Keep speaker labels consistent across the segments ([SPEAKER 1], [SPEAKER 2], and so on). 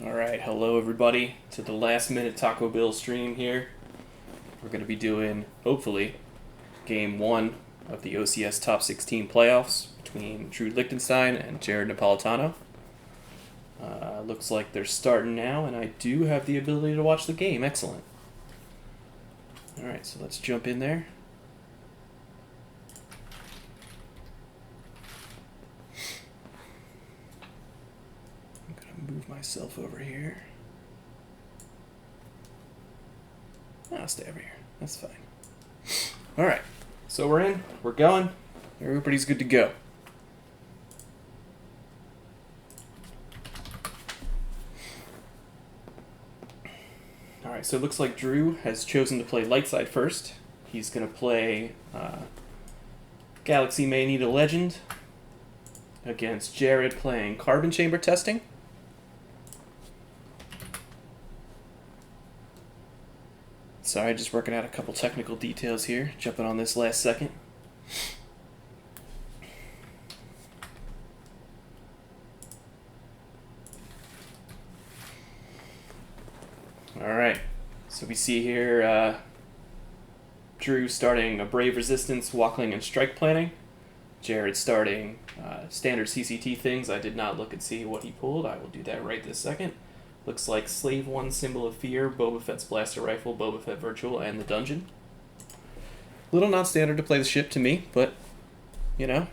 [SPEAKER 1] Alright, hello everybody to the last minute Taco Bill stream here. We're going to be doing, hopefully, game 1 of the OCS Top 16 playoffs between Drew Lichtenstein and Jared Napolitano. Looks like they're starting now, and I do have the ability to watch the game. Excellent. Alright, so let's jump in there. I'm going to move myself over here. I'll stay over here. That's fine. Alright, so we're in. We're going. Everybody's good to go. Alright, so it looks like Drew has chosen to play light side first. He's going to play Galaxy May Need a Legend against Jared playing Carbon Chamber Testing. Sorry, just working out a couple technical details here, jumping on this last second. Alright, so we see here Drew starting a Brave Resistance, Walkling, and Strike Planning. Jared starting standard CCT things. I did not look and see what he pulled. I will do that right this second. Looks like Slave 1, Symbol of Fear, Boba Fett's Blaster Rifle, Boba Fett Virtual, and the Dungeon. A little non-standard to play the ship to me, but, you know,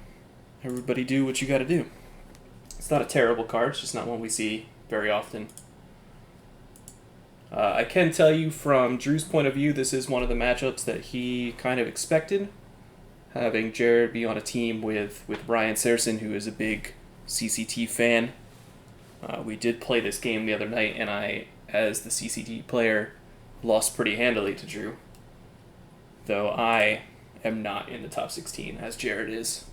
[SPEAKER 1] everybody do what you gotta do. It's not a terrible card, it's just not one we see very often. I can tell you from Drew's point of view, this is one of the matchups that he kind of expected. Having Jared be on a team with Ryan Saracen, who is a big CCT fan. We did play this game the other night, and I, as the CCT player, lost pretty handily to Drew. Though I am not in the top 16, as Jared is.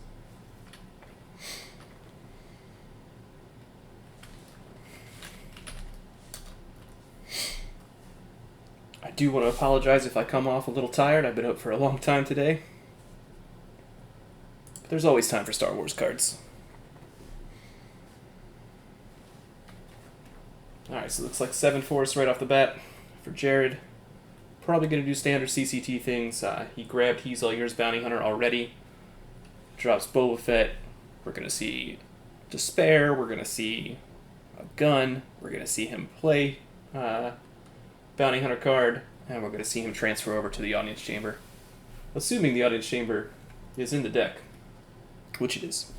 [SPEAKER 1] I do want to apologize if I come off a little tired. I've been up for a long time today. But there's always time for Star Wars cards. Alright, so it looks like 7 Force right off the bat for Jared. Probably going to do standard CCT things. He grabbed He's All Yours Bounty Hunter already. Drops Boba Fett. We're going to see Despair. We're going to see a gun. We're going to see him play Bounty Hunter card. And we're going to see him transfer over to the Audience Chamber. Assuming the Audience Chamber is in the deck. Which it is.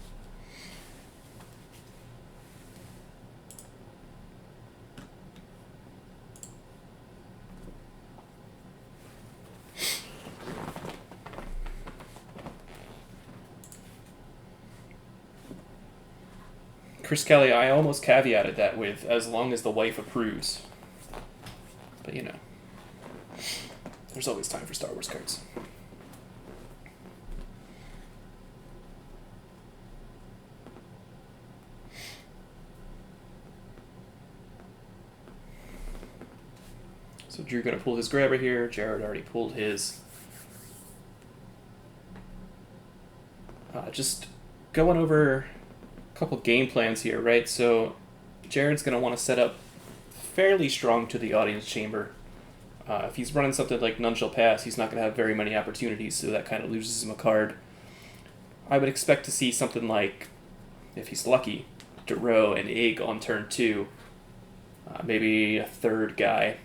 [SPEAKER 1] Chris Kelly, I almost caveated that with as long as the wife approves. But you know, there's always time for Star Wars cards. So Drew gonna pull his grabber here. Jared already pulled his. Just going over couple game plans here, right? So Jared's going to want to set up fairly strong to the Audience Chamber. If he's running something like None Shall Pass, he's not going to have very many opportunities, so that kind of loses him a card. I would expect to see something like, if he's lucky, Duro and Egg on turn 2. Maybe a third guy.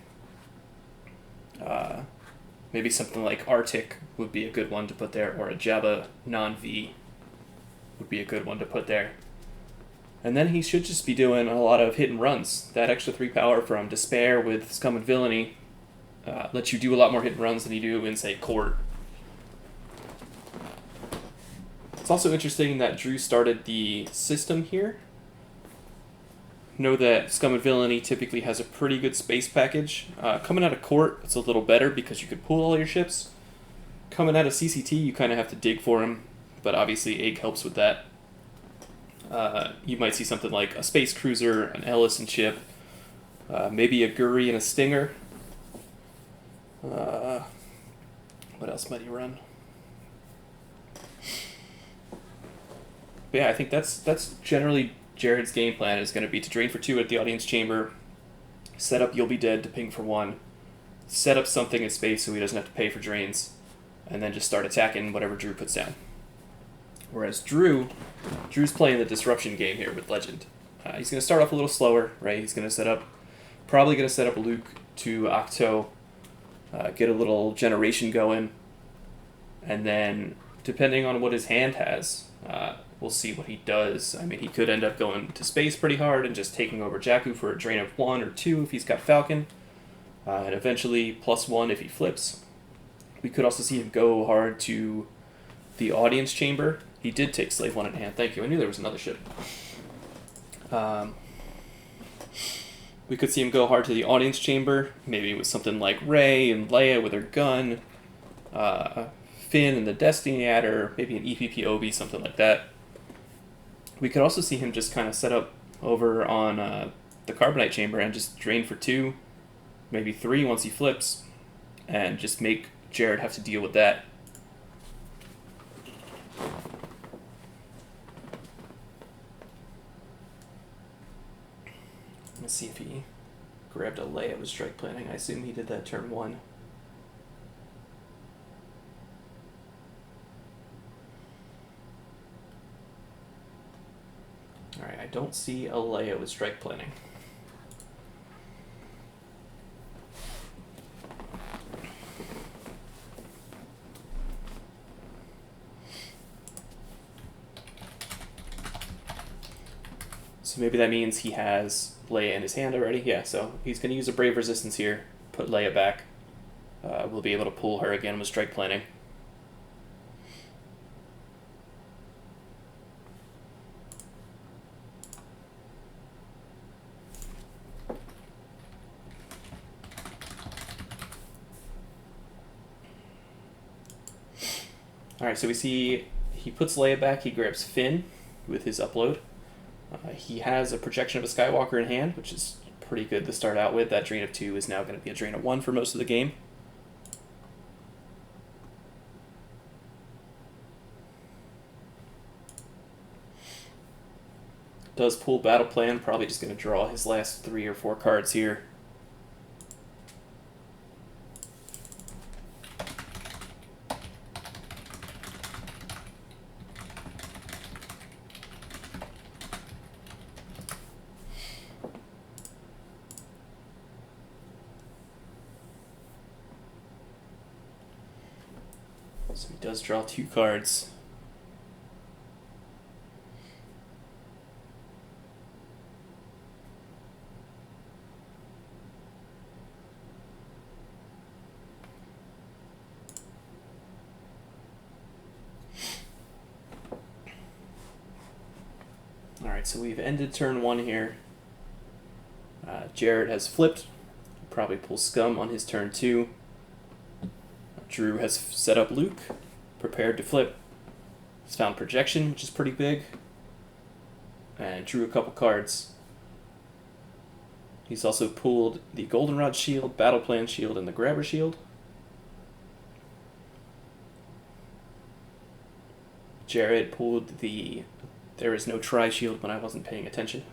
[SPEAKER 1] Maybe something like Arctic would be a good one to put there, or a Jabba non-V would be a good one to put there. And then he should just be doing a lot of hit and runs. That extra 3 power from Despair with Scum and Villainy lets you do a lot more hit and runs than you do in, say, Court. It's also interesting that Drew started the system here. Know that Scum and Villainy typically has a pretty good space package. Coming out of Court, it's a little better because you could pull all your ships. Coming out of CCT, you kind of have to dig for them, but obviously Egg helps with that. You might see something like a Space Cruiser, an Ellison ship, maybe a Guri and a Stinger. What else might he run? But yeah, I think that's generally Jared's game plan is going to be to drain for 2 at the Audience Chamber, Set up You'll Be Dead to ping for 1. Set up something in space so he doesn't have to pay for drains. And then just start attacking whatever Drew puts down. Whereas Drew's playing the disruption game here with Legend. He's going to start off a little slower, right? He's going to probably going to set up Luke to Octo, get a little generation going, and then depending on what his hand has, we'll see what he does. I mean, he could end up going to space pretty hard and just taking over Jakku for a drain of 1 or 2 if he's got Falcon, and eventually +1 if he flips. We could also see him go hard to the audience chamber. He did take Slave 1 in hand. Thank you. I knew there was another ship. We could see him go hard to the audience chamber, maybe with something like Rey and Leia with her gun, Finn and the Destiny Adder, maybe an EPP Obi, something like that. We could also see him just kind of set up over on the Carbonite chamber and just drain for 2, maybe 3 once he flips, and just make Jared have to deal with that. Let's see if he grabbed a Leia with strike planning. I assume he did that turn 1. Alright, I don't see a Leia with strike planning. So maybe that means he has Leia in his hand already. Yeah, so he's going to use a Brave Resistance here, put Leia back. We'll be able to pull her again with strike planning. Alright, so we see he puts Leia back, he grabs Finn with his upload. He has a projection of a Skywalker in hand, which is pretty good to start out with. That drain of 2 is now going to be a drain of 1 for most of the game. Does pull Battle Plan, probably just going to draw his last 3 or 4 cards here. So he does draw 2 cards. Alright, so we've ended turn 1 here. Jared has flipped. Probably pull Scum on his turn 2. Drew has set up Luke, prepared to flip. He's found Projection, which is pretty big, and drew a couple cards. He's also pulled the Goldenrod Shield, Battle Plan Shield, and the Grabber Shield. Jared pulled the There Is No Try Shield when I wasn't paying attention.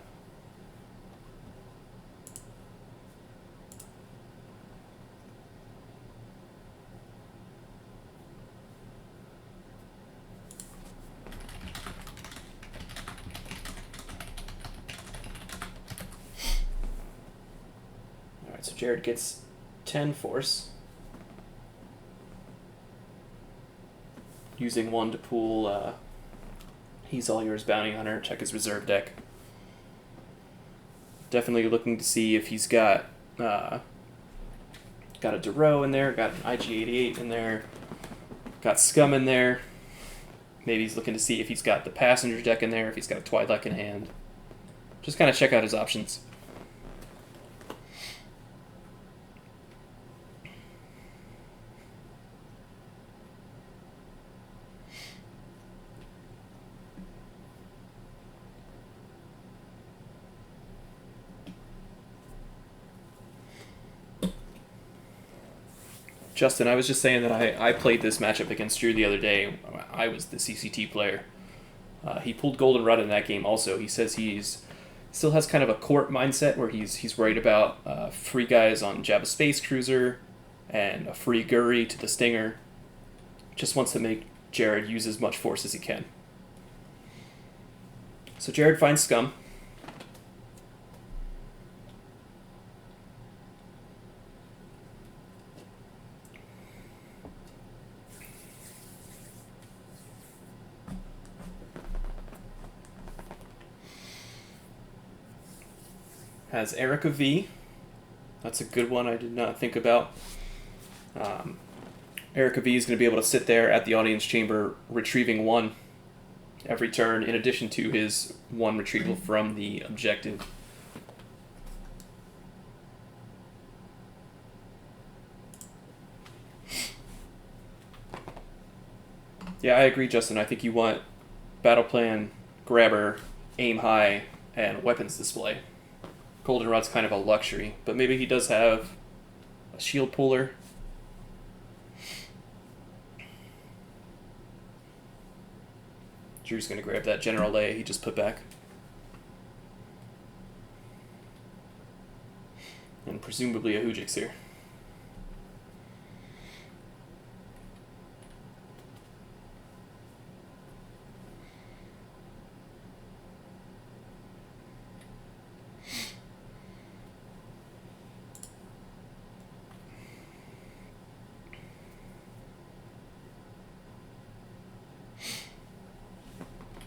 [SPEAKER 1] So Jared gets 10 force, using 1 to pull He's All Yours Bounty Hunter, check his reserve deck. Definitely looking to see if he's got a Duro in there, got an IG-88 in there, got Scum in there. Maybe he's looking to see if he's got the Passenger deck in there, if he's got a Twi'lek in hand. Just kind of check out his options. Justin, I was just saying that I played this matchup against Drew the other day. I was the CCT player. He pulled Goldenrod in that game also. He says he's Still has kind of a court mindset where he's worried about free guys on Java Space Cruiser and a free Guri to the Stinger. Just wants to make Jared use as much force as he can. So Jared finds Scum. Has Erica V. That's a good one I did not think about. Erica V is going to be able to sit there at the audience chamber retrieving 1 every turn, in addition to his 1 retrieval from the objective. Yeah, I agree, Justin. I think you want battle plan, grabber, aim high, and weapons display. Goldenrod's kind of a luxury, but maybe he does have a shield puller. Drew's going to grab that General A he just put back. And presumably a Hoojix here.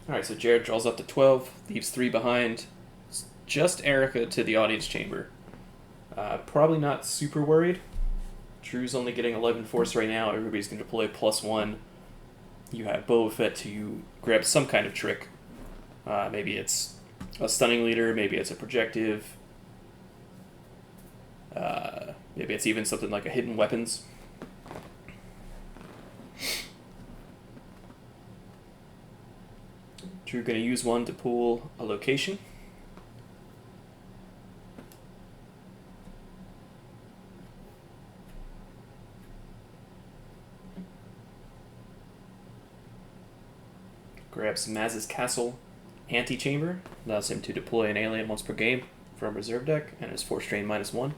[SPEAKER 1] Alright, so Jared draws up to 12, leaves 3 behind. It's just Erica to the audience chamber. Probably not super worried. Drew's only getting 11 force right now. Everybody's going to deploy +1. You have Boba Fett to grab some kind of trick. Maybe it's a stunning leader, maybe it's a projective. Maybe it's even something like a hidden weapons. Drew going to use 1 to pull a location. Grabs Maz's Castle Antechamber. Allows him to deploy an alien once per game from reserve deck, and his force drain -1.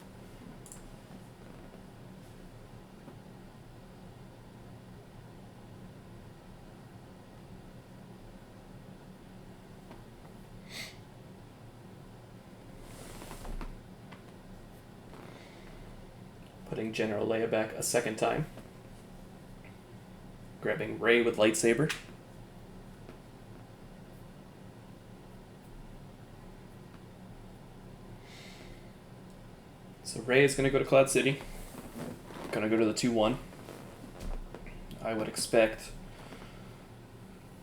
[SPEAKER 1] Putting General Leia back a second time. Grabbing Rey with lightsaber. So Rey is going to go to Cloud City. Going to go to the 2-1. I would expect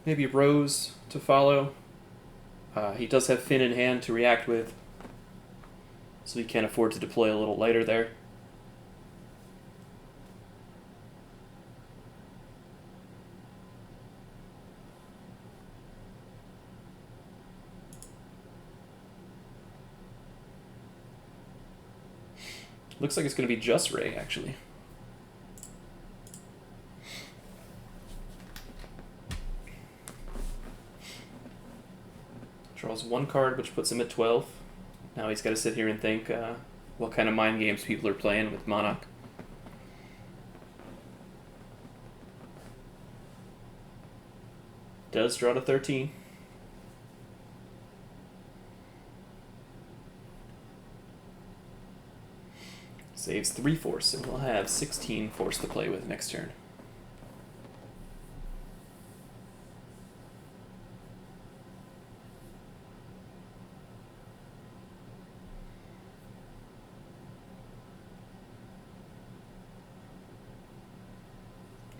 [SPEAKER 1] maybe Rose to follow. He does have Finn in hand to react with, so he can't afford to deploy a little lighter there. Looks like it's going to be just Rey, actually. Draws 1 card, which puts him at 12. Now he's got to sit here and think what kind of mind games people are playing with Monarch. Does draw to 13. Saves 3 force, and we'll have 16 force to play with next turn.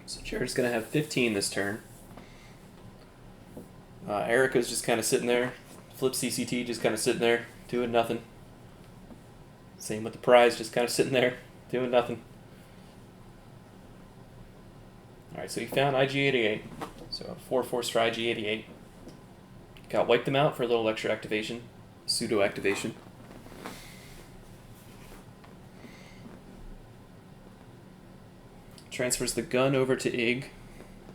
[SPEAKER 1] So Jared's going to have 15 this turn. Erica's just kind of sitting there. Flip CCT just kind of sitting there, doing nothing. Same with the prize, just kind of sitting there, doing nothing. Alright, so he found IG-88. So 4 force for IG-88. Got wiped them out for a little extra activation. Pseudo activation. Transfers the gun over to Ig.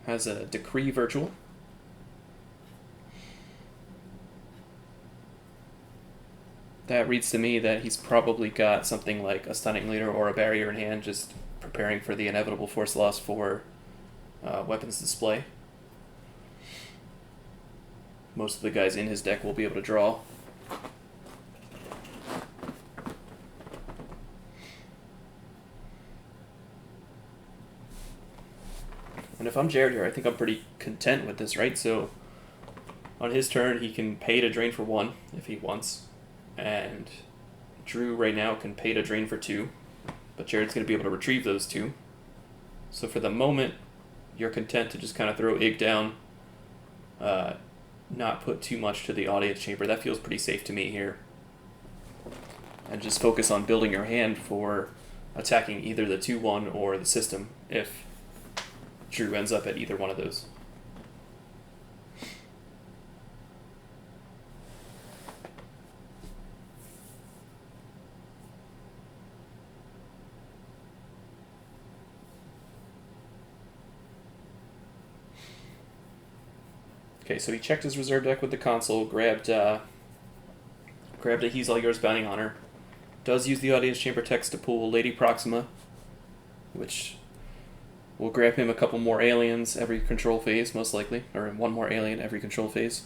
[SPEAKER 1] Has a Decree Virtual. That reads to me that he's probably got something like a Stunning Leader or a Barrier in hand, just preparing for the inevitable force loss for weapons display. Most of the guys in his deck will be able to draw. And if I'm Jared here, I think I'm pretty content with this, right? So on his turn, he can pay to drain for 1 if he wants. And Drew right now can pay to drain for 2. But Jared's going to be able to retrieve those 2. So for the moment, you're content to just kind of throw Ig down, not put too much to the audience chamber. That feels pretty safe to me here. And just focus on building your hand for attacking either the 2-1 or the system if Drew ends up at either one of those. Okay, so he checked his reserve deck with the console, grabbed a He's All Yours Bounty Hunter. Does use the audience chamber text to pull Lady Proxima, which will grab him a couple more aliens every control phase, most likely, or 1 more alien every control phase.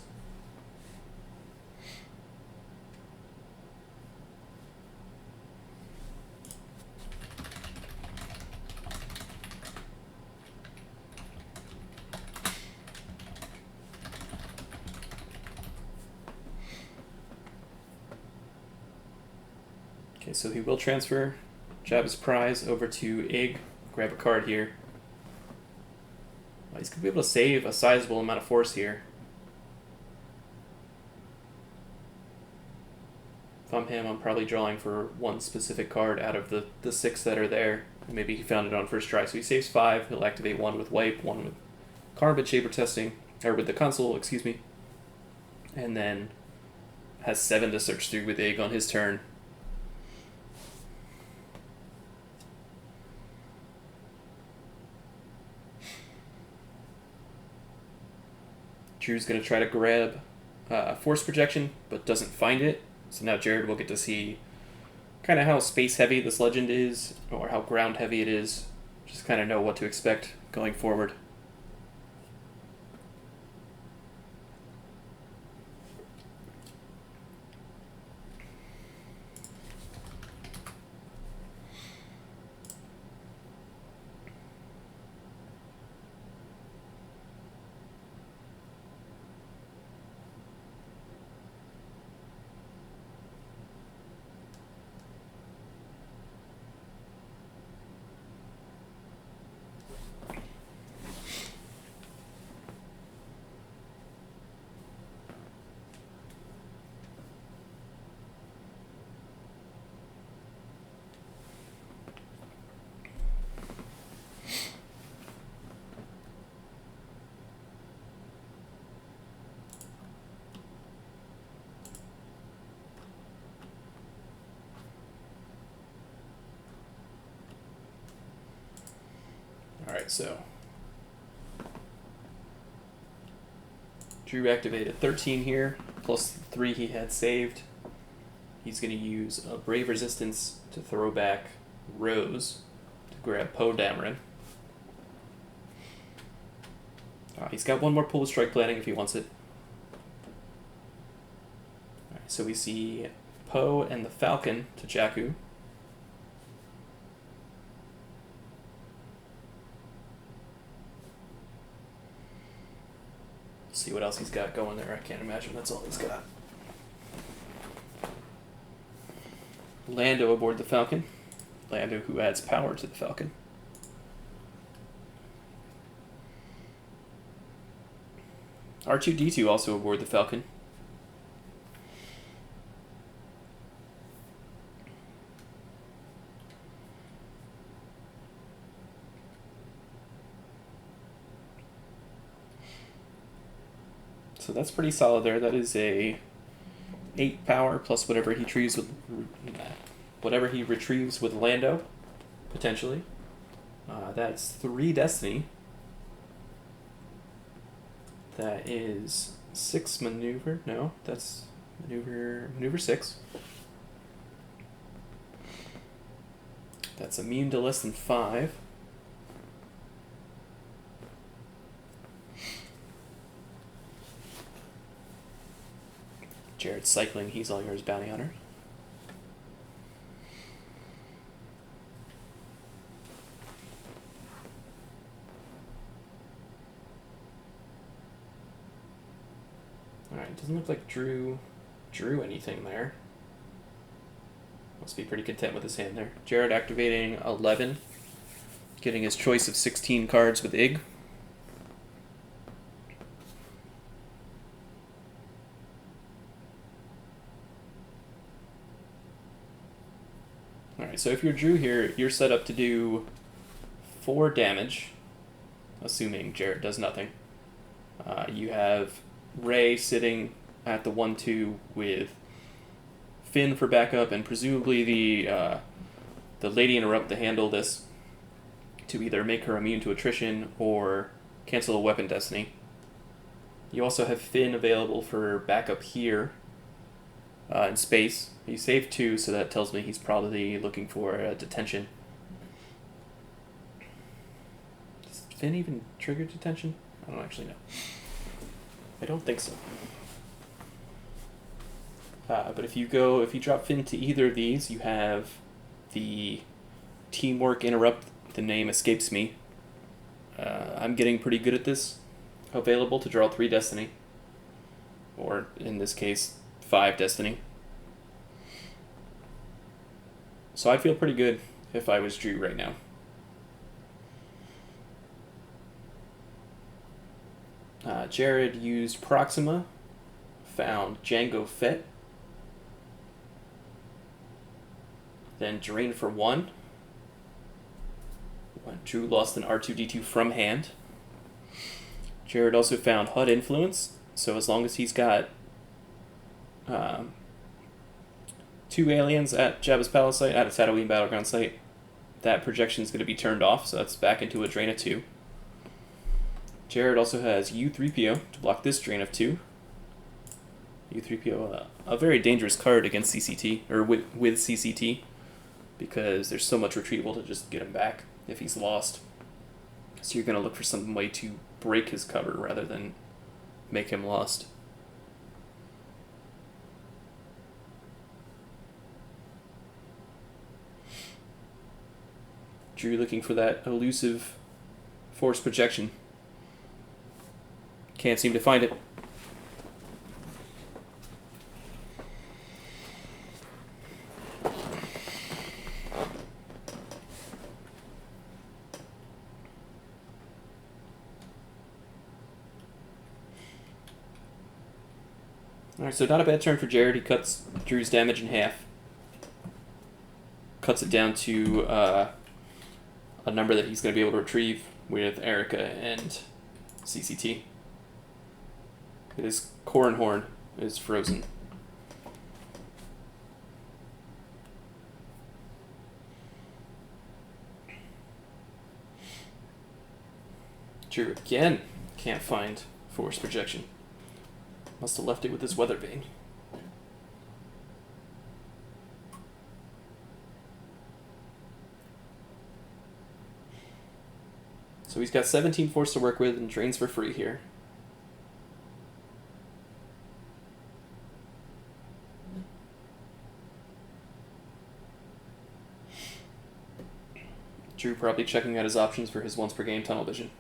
[SPEAKER 1] Okay, so he will transfer Jabba's prize over to Ig, grab a card here. He's going to be able to save a sizable amount of force here. If I'm him, I'm probably drawing for 1 specific card out of the 6 that are there. Maybe he found it on first try. So he saves 5. He'll activate 1 with Wipe, 1 with Carbon Chamber Testing, or with the console, excuse me. And then has 7 to search through with Ig on his turn. Drew's going to try to grab Force Projection, but doesn't find it. So now Jared will get to see kind of how space heavy this legend is, or how ground heavy it is. Just kind of know what to expect going forward. Alright, so Drew activated 13 here, plus the 3 he had saved. He's going to use a Brave Resistance to throw back Rose to grab Poe Dameron. He's got 1 more pull with Strike Planning if he wants it. Alright, so we see Poe and the Falcon to Jakku. See what else he's got going there. I can't imagine that's all he's got. Lando aboard the Falcon. Lando who adds power to the Falcon. R2-D2 also aboard the Falcon. So that's pretty solid there. That is a 8 power plus whatever he retrieves with Lando, potentially. That's 3 Destiny. That is 6 maneuver. No, that's maneuver 6. That's immune to less than 5. Jared's cycling. He's all yours, Bounty Hunter. Alright, doesn't look like Drew drew anything there. Must be pretty content with his hand there. Jared activating 11, getting his choice of 16 cards with Ig. Alright, so if you're Drew here, you're set up to do 4 damage, assuming Jared does nothing. You have Ray sitting at the 1-2 with Finn for backup, and presumably the Lady Interrupt to handle this to either make her immune to attrition or cancel a weapon destiny. You also have Finn available for backup here in space. He saved 2, so that tells me he's probably looking for a detention. Does Finn even trigger detention? I don't actually know. I don't think so. But if you drop Finn to either of these, you have the Teamwork Interrupt. The name escapes me. I'm getting pretty good at this. Available to draw 3 Destiny. Or, in this case, 5 Destiny. So I'd feel pretty good if I was Drew right now. Jared used Proxima, found Django Fett, then Drain for 1. Drew lost an R2-D2 from hand. Jared also found HUD Influence, so as long as he's got 2 aliens at Jabba's Palace site, at a Tatooine Battleground site, that projection is going to be turned off, so that's back into a drain of 2. Jared also has U3PO to block this drain of 2. U3PO, a very dangerous card against CCT, or with CCT, because there's so much retrieval to just get him back if he's lost. So you're going to look for some way to break his cover rather than make him lost. Drew looking for that elusive force projection. Can't seem to find it. Alright, so not a bad turn for Jared. He cuts Drew's damage in half. Cuts it down to a number that he's going to be able to retrieve with Erica and CCT. His Corrin Horn is frozen. Drew again can't find force projection. Must have left it with his weather vane. So he's got 17 force to work with and drains for free here. Drew probably checking out his options for his once per game tunnel vision.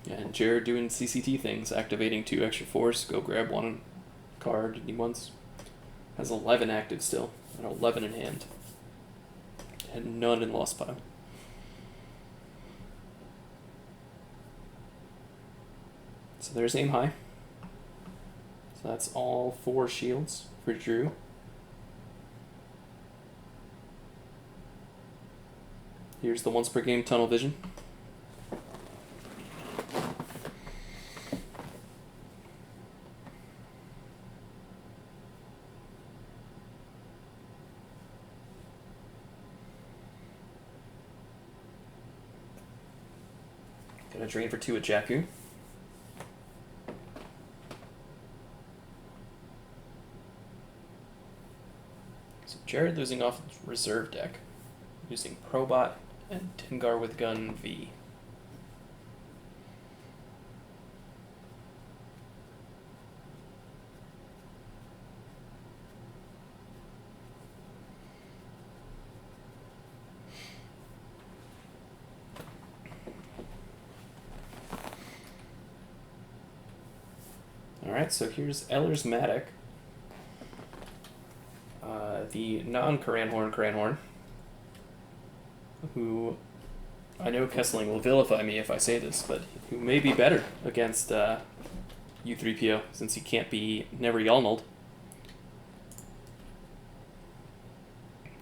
[SPEAKER 1] And Jared doing CCT things, activating 2 extra force, go grab 1 card he wants. Has 11 active still, and 11 in hand. And none in lost pile. So there's aim high. So that's all 4 shields for Drew. Here's the once per game tunnel vision. Gonna drain for 2 at Jakku. Jared losing off reserve deck, using Probot and Dengar with Gun V. Alright, so here's Eller's Matic. The non-Cranhorn, who I know Kessling will vilify me if I say this, but who may be better against U3PO since he can't be never Yalnold.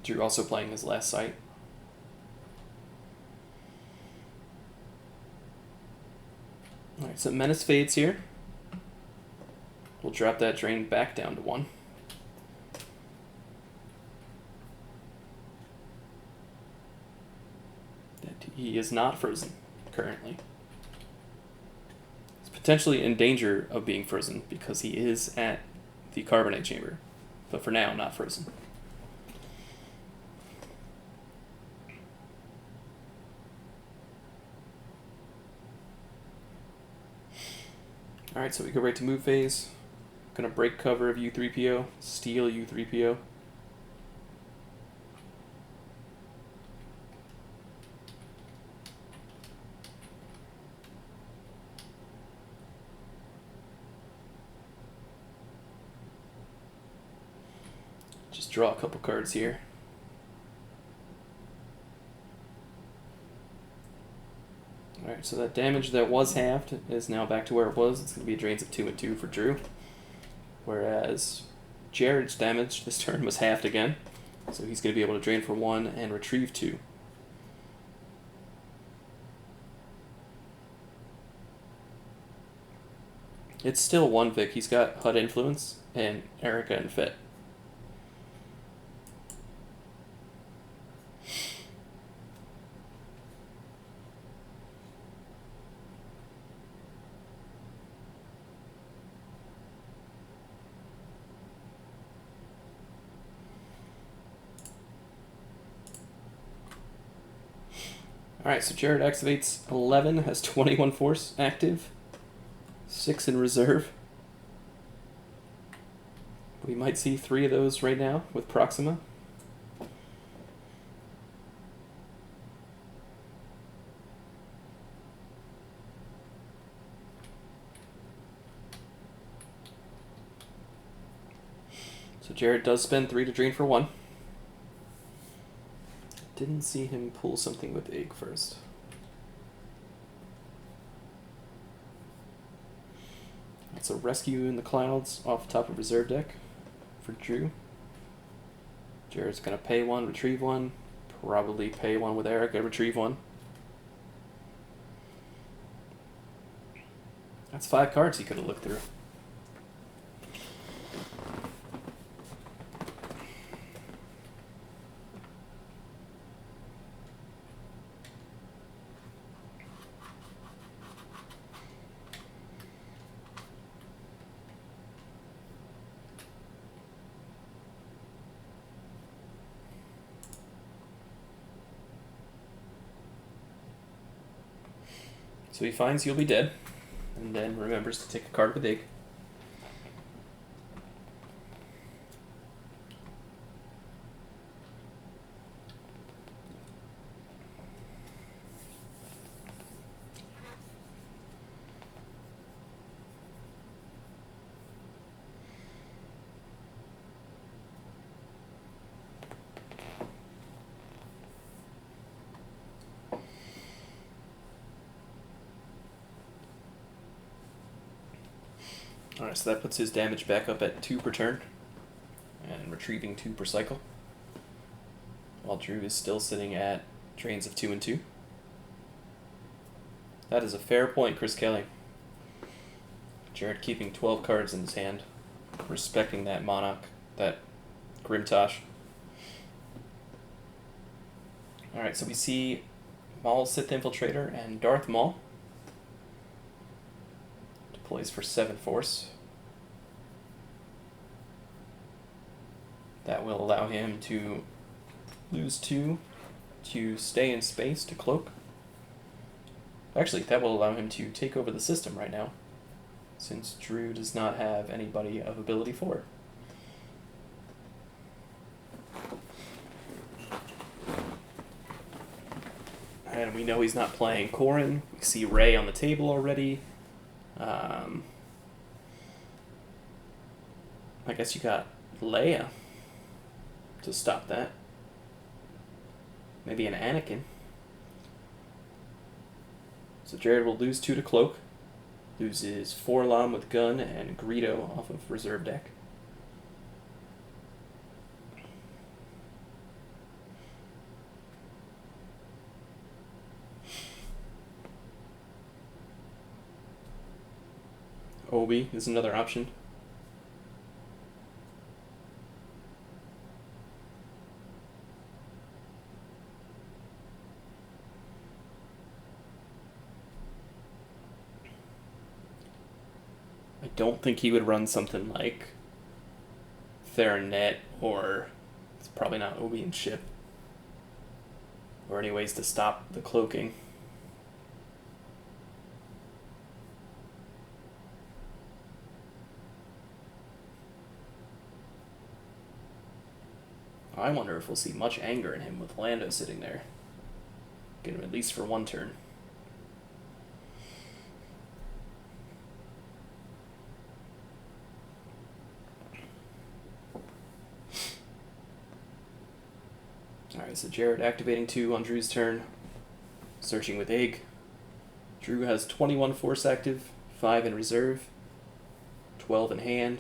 [SPEAKER 1] Drew also playing his last site. Alright, so Menace fades here. We'll drop that drain back down to 1. He is not frozen currently. He's potentially in danger of being frozen because he is at the carbonate chamber, but for now, not frozen. Alright, so we go right to move phase. Gonna break cover of U3PO, steal U3PO. Just draw a couple cards here. Alright, so that damage that was halved is now back to where it was. It's going to be drains of 2 and 2 for Drew. Whereas Jared's damage this turn was halved again. So he's going to be able to drain for 1 and retrieve 2. It's still 1 Vic. He's got HUD Influence and Erica and Fit. Alright, so Jared activates 11, has 21 force active, 6 in reserve. We might see 3 of those right now with Proxima. So Jared does spend 3 to drain for 1. Didn't see him pull something with Egg first. That's a Rescue in the Clouds off the top of reserve deck for Drew. Jared's gonna pay 1, retrieve 1. Probably pay 1 with Eric and retrieve 1. That's 5 cards he could have looked through. So he finds you'll be dead, and then remembers to take a card with Egg. Alright, so that puts his damage back up at 2 per turn, and retrieving 2 per cycle, while Drew is still sitting at drains of 2 and 2. That is a fair point, Chris Kelly. Jared keeping 12 cards in his hand, respecting that Monarch, that Grimtosh. Alright, so we see Maul, Sith Infiltrator, and Darth Maul. Deploys for 7 force. That will allow him to lose 2 to stay in space to cloak. Actually, that will allow him to take over the system right now, since Drew does not have anybody of ability 4. And we know he's not playing Corrin. We see Ray on the table already. I guess you got Leia to stop that. Maybe an Anakin. So Jared will lose 2 to cloak. Loses 4-Lam with gun and Greedo off of reserve deck. Obi is another option. I don't think he would run something like Theranet, or it's probably not Obi and Ship, or any ways to stop the cloaking. I wonder if we'll see much anger in him with Lando sitting there. Get him at least for 1 turn. Alright, so Jared activating 2 on Drew's turn. Searching with Egg. Drew has 21 force active, 5 in reserve, 12 in hand.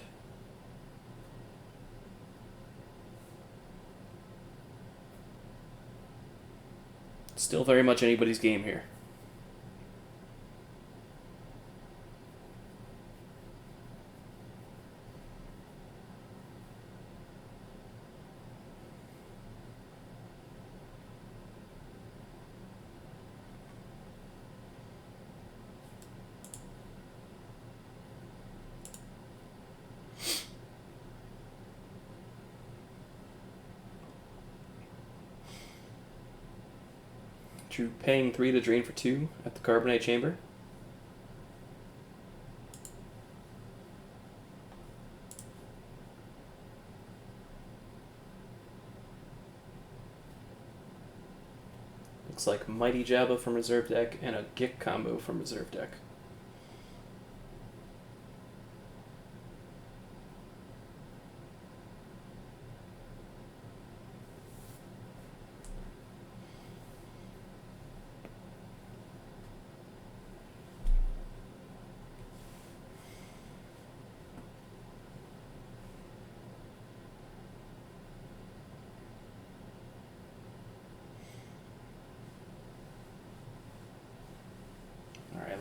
[SPEAKER 1] Still very much anybody's game here. Drew paying 3 to drain for 2 at the Carbonite Chamber. Looks like Mighty Jabba from reserve deck and a Gik combo from reserve deck.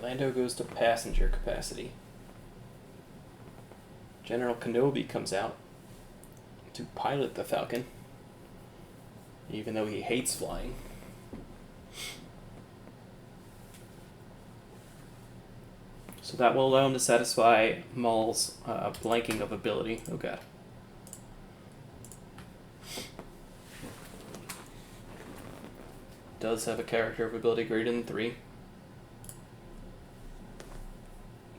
[SPEAKER 1] Lando goes to passenger capacity. General Kenobi comes out to pilot the Falcon, even though he hates flying. So that will allow him to satisfy Maul's blanking of ability. Oh god. Does have a character of ability greater than 3.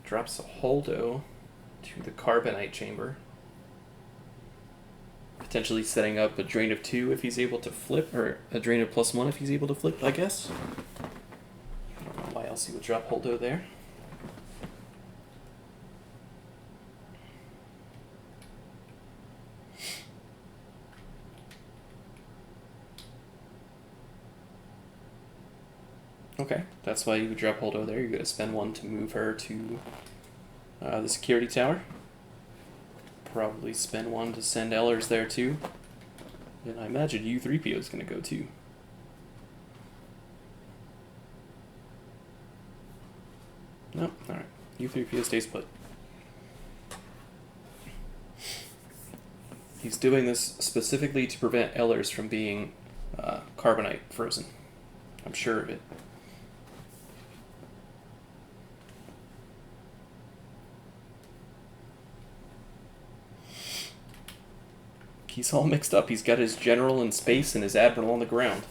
[SPEAKER 1] Drops a Holdo to the Carbonite Chamber. Potentially setting up a drain of 2 if he's able to flip, or a drain of +1 if he's able to flip, I guess. I don't know why else he would drop Holdo there. Okay, that's why you would drop Holdo there. You're going to spend 1 to move her to the security tower. Probably spend 1 to send Ellers there too. And I imagine U3PO is going to go too. No, alright. U3PO stays put. He's doing this specifically to prevent Ellers from being Carbonite frozen. I'm sure of it. He's all mixed up. He's got his general in space and his admiral on the ground.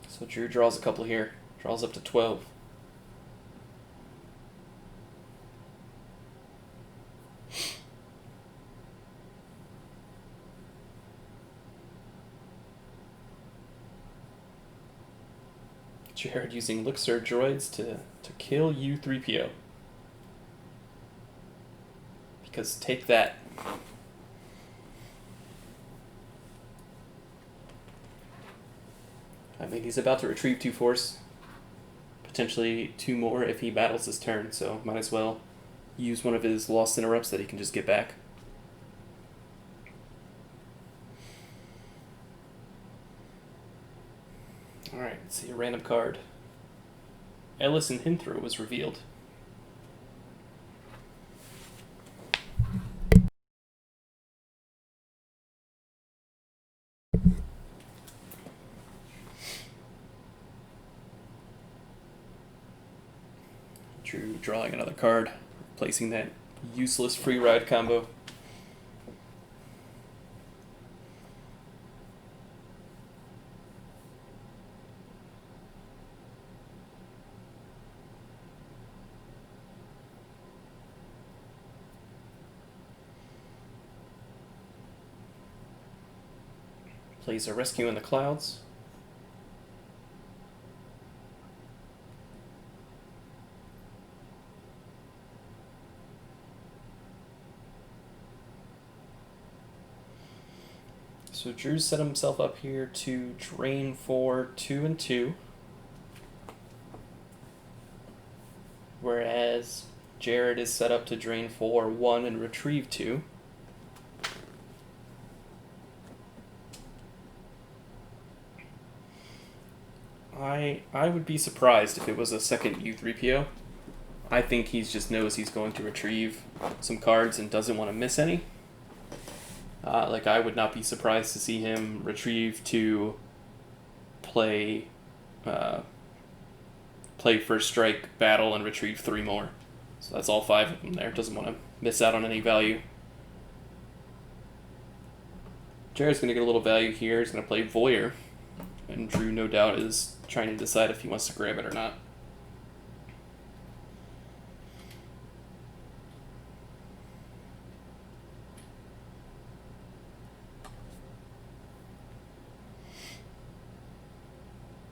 [SPEAKER 1] So Drew draws a couple here. Draws up to 12. Jared using Elixir droids to kill U3PO. Because take that. I mean, he's about to retrieve 2 force. Potentially 2 more if he battles this turn, so might as well use one of his lost interrupts that he can just get back. Alright, let's see a random card. Ellis and Hinthrow was revealed. Drew drawing another card, placing that useless free ride combo. Plays a Rescue in the Clouds. So Drew set himself up here to drain for 2 and 2. Whereas Jared is set up to drain for 1 and retrieve 2. I would be surprised if it was a second U3PO. I think he just knows he's going to retrieve some cards and doesn't want to miss any. Like, I would not be surprised to see him retrieve to play First Strike, battle, and retrieve 3 more. So that's all 5 of them there. Doesn't want to miss out on any value. Jared's going to get a little value here. He's going to play Voyeur. And Drew, no doubt, is trying to decide if he wants to grab it or not.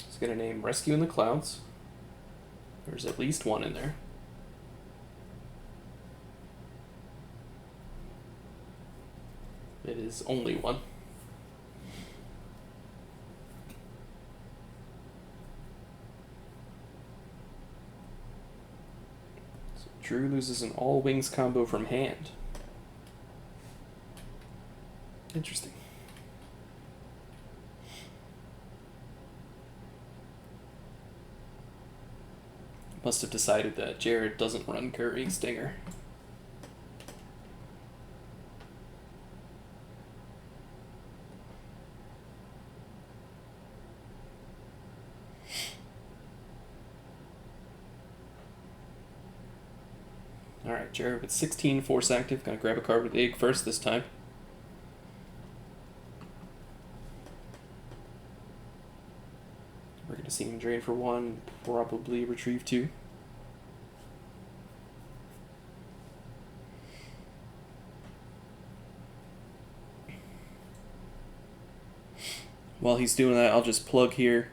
[SPEAKER 1] He's going to name Rescue in the Clouds. There's at least 1 in there. It is only 1. Drew loses an all-wings combo from hand. Interesting. Must have decided that Jared doesn't run Curry Stinger. Alright, Jared with 16 force active. Gonna grab a card with the egg first this time. We're gonna see him drain for 1, probably retrieve 2. While he's doing that, I'll just plug here.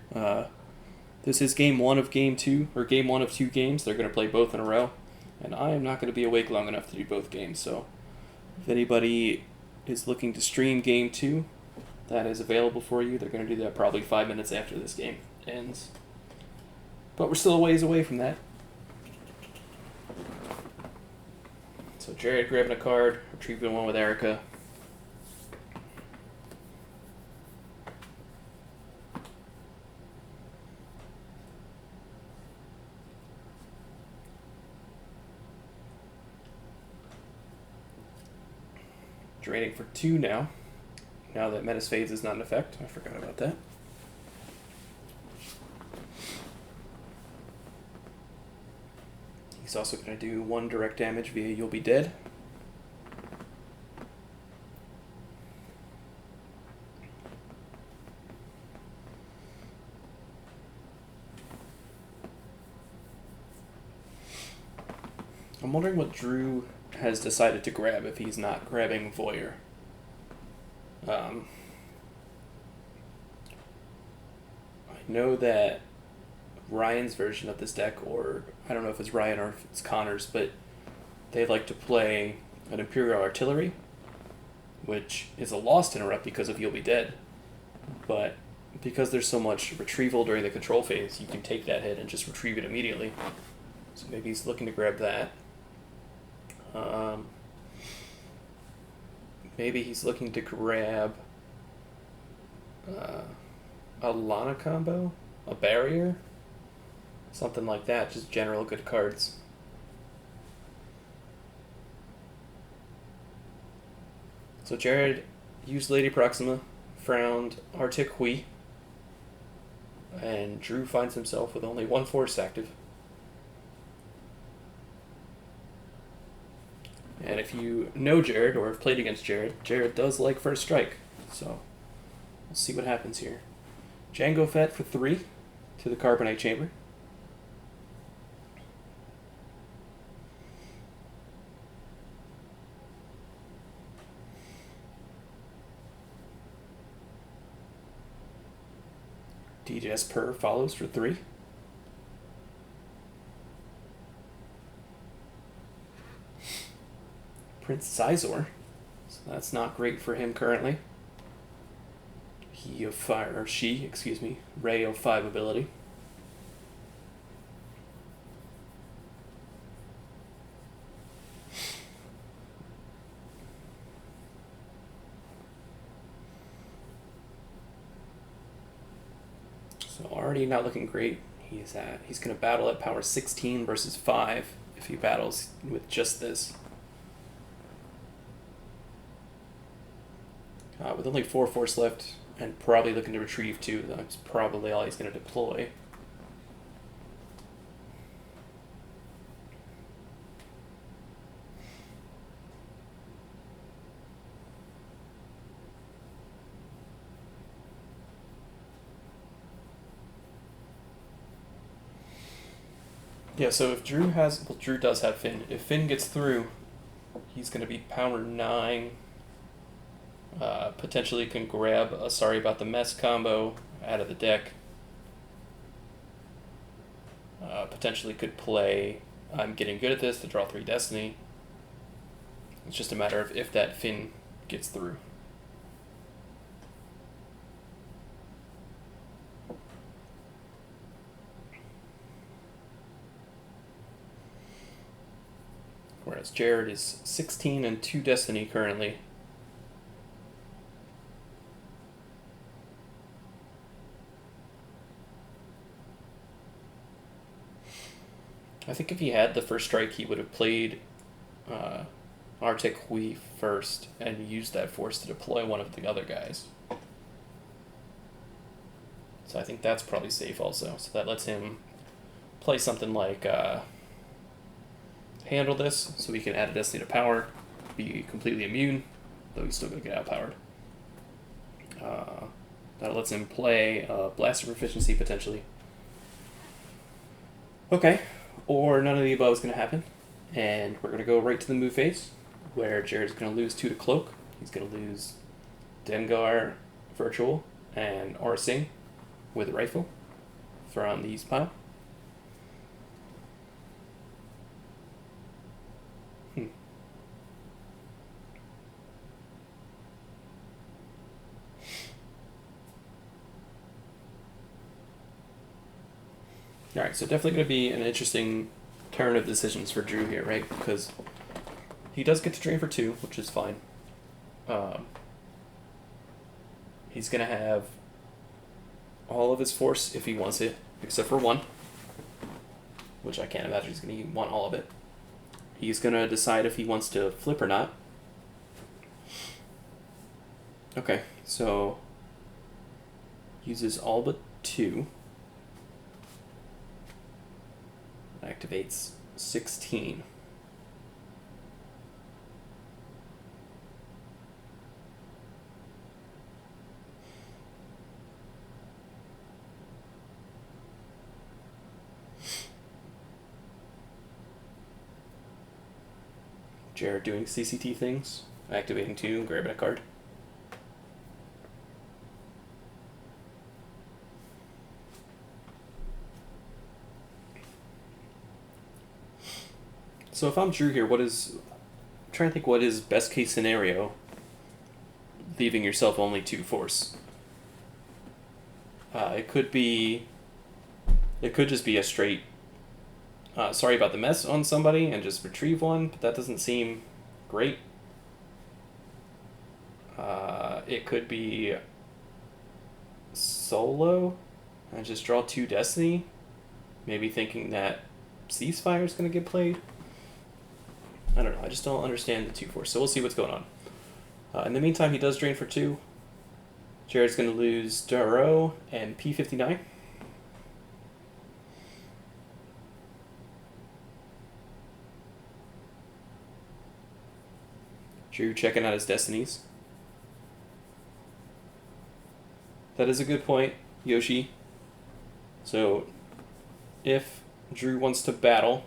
[SPEAKER 1] This is game 1 of game 2, or game 1 of 2 games. They're gonna play both in a row. And I am not going to be awake long enough to do both games, so if anybody is looking to stream Game 2, that is available for you. They're going to do that probably 5 minutes after this game ends. But we're still a ways away from that. So Jared grabbing a card, retrieving 1 with Erica. Draining for 2 now. Now that Menace Fades is not in effect. I forgot about that. He's also going to do 1 direct damage via You'll Be Dead. I'm wondering what Drew has decided to grab if he's not grabbing Voyeur. I know that Ryan's version of this deck, or I don't know if it's Ryan or if it's Connor's, but they like to play an Imperial Artillery, which is a lost interrupt because of You'll Be Dead. But because there's so much retrieval during the control phase, you can take that hit and just retrieve it immediately. So maybe he's looking to grab that. Maybe he's looking to grab a Lana combo, a barrier, something like that. Just general good cards. So Jared used Lady Proxima, frowned Arctic Hui, and Drew finds himself with only 1 force active. And if you know Jared or have played against Jared, Jared does like First Strike. So we'll see what happens here. Jango Fett for 3 to the Carbonite Chamber. DJS Per follows for 3. Prince Sizor, so that's not great for him currently. He of fire, or she, excuse me, Ray of 5 ability. So already not looking great. He's going to battle at power 16 versus 5 if he battles with just this. With only 4 force left, and probably looking to retrieve 2, that's probably all he's going to deploy. Yeah, so if Drew has... Well, Drew does have Finn. If Finn gets through, he's going to be power 9... potentially can grab a Sorry About the Mess combo out of the deck. Potentially could play I'm Getting Good at This to draw 3 Destiny. It's just a matter of if that Finn gets through. Whereas Jared is 16 and 2 Destiny currently. I think if he had the First Strike, he would have played Arctic Hui first and used that force to deploy one of the other guys. So I think that's probably safe also. So that lets him play something like Handle This, so he can add a Destiny to power, be completely immune, though he's still going to get outpowered. That lets him play Blaster Proficiency potentially. Okay. Or none of the above is going to happen. And we're going to go right to the move phase, where Jared's going to lose 2 to Cloak. He's going to lose Dengar Virtual and Aura Singh with Rifle from the East pile. Alright, so definitely going to be an interesting turn of decisions for Drew here, right? Because he does get to drain for 2, which is fine. He's going to have all of his force if he wants it, except for 1, which I can't imagine he's going to want all of it. He's going to decide if he wants to flip or not. Okay, so uses all but 2. Activates 16. Jared doing CCT things, activating 2, grabbing a card. So if I'm Drew here, I'm trying to think what is best case scenario, leaving yourself only 2 force. It could just be a straight sorry about the mess on somebody and just retrieve 1, but that doesn't seem great. It could be solo and just draw 2 destiny, maybe thinking that ceasefire is going to get played. I don't know, I just don't understand the 2 force, so we'll see what's going on. In the meantime, he does drain for 2. Jared's going to lose Darrow and P59. Drew checking out his destinies. That is a good point, Yoshi. So, if Drew wants to battle,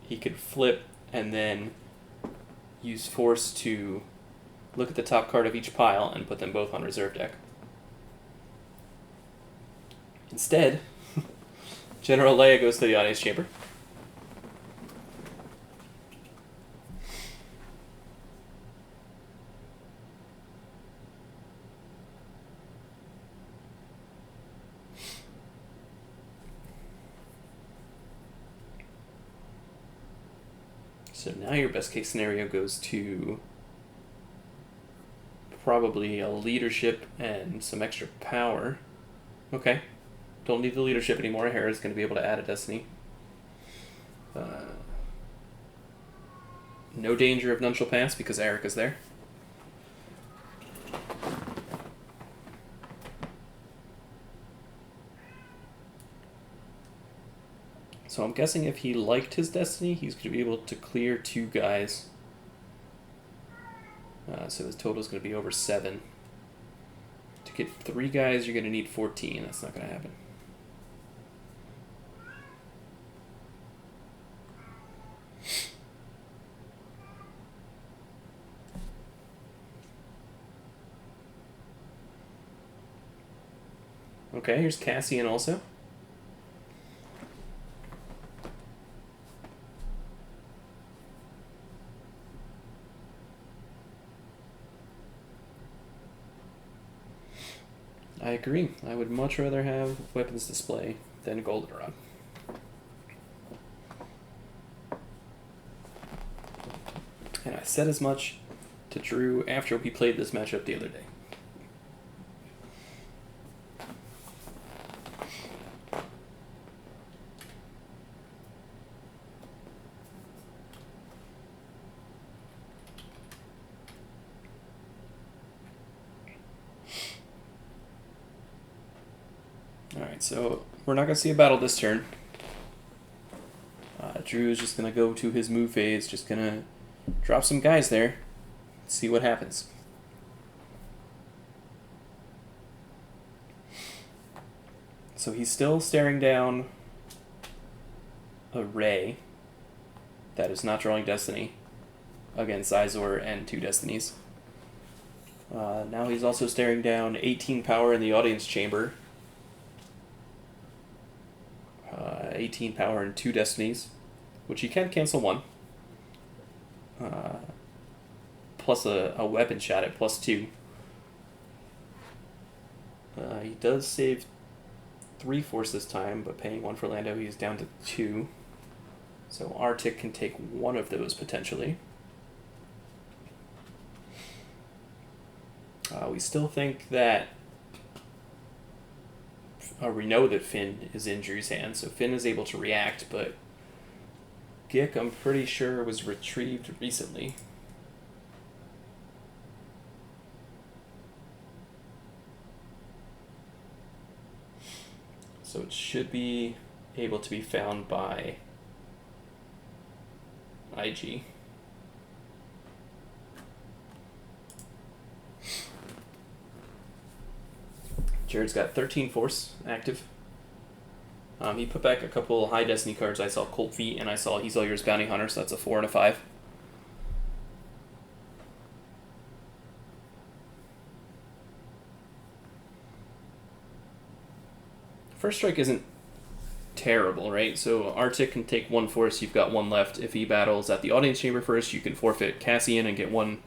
[SPEAKER 1] he could flip and then use force to look at the top card of each pile and put them both on reserve deck. Instead, General Leia goes to the audience chamber. So now your best case scenario goes to probably a leadership and some extra power. Okay. Don't need the leadership anymore. Hera's going to be able to add a destiny. No danger of none shall pass because Eric is there. So I'm guessing if he liked his destiny, he's going to be able to clear 2 guys. So his total is going to be over 7. To get 3 guys, you're going to need 14. That's not going to happen. Okay, here's Cassian also. I agree. I would much rather have weapons display than goldenrod. And I said as much to Drew after we played this matchup the other day. Alright, so we're not going to see a battle this turn. Drew is just going to go to his move phase, just going to drop some guys there, see what happens. So he's still staring down a Ray that is not drawing Destiny against Izor and 2 Destinies. Now he's also staring down 18 power in the audience chamber. 18 power and 2 Destinies, which he can cancel 1. Plus a weapon shot at +2. He does save 3 force this time, but paying 1 for Lando, he's down to 2. So Arctic can take 1 of those potentially. We still think that we know that Finn is in Drew's hands, so Finn is able to react, but Gick, I'm pretty sure, was retrieved recently. So it should be able to be found by IG. Jared's got 13 Force active. He put back a couple high Destiny cards. I saw Cold Feet, and I saw He's All Yours Bounty Hunter, so that's a 4 and a 5. First Strike isn't terrible, right? So Arctic can take 1 Force, you've got 1 left. If he battles at the Audience Chamber first, you can forfeit Cassian and get 1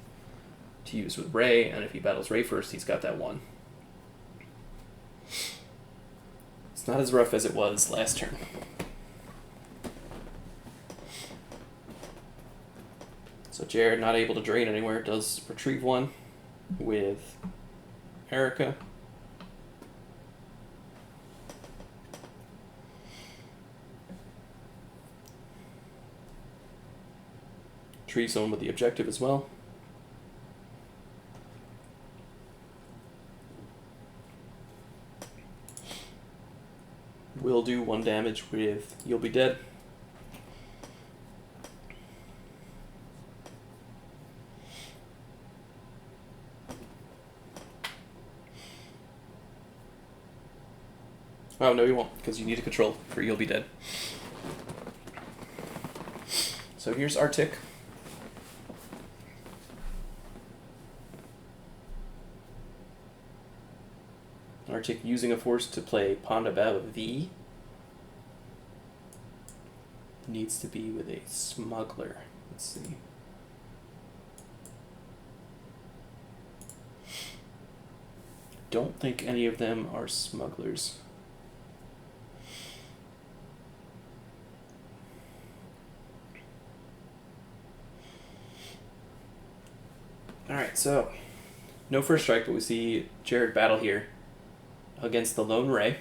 [SPEAKER 1] to use with Ray, and if he battles Ray first, he's got that 1. It's not as rough as it was last turn. So Jared, not able to drain anywhere, does retrieve 1 with Erica. Retrieves 1 with the objective as well. Will do 1 damage with You'll Be Dead. Oh, no, you won't, because you need a control for You'll Be Dead. So here's Arctic. Arctic using a Force to play Ponda V. Needs to be with a Smuggler. Let's see. Don't think any of them are Smugglers. Alright, so no First Strike, but we see Jared battle here against the Lone Ray.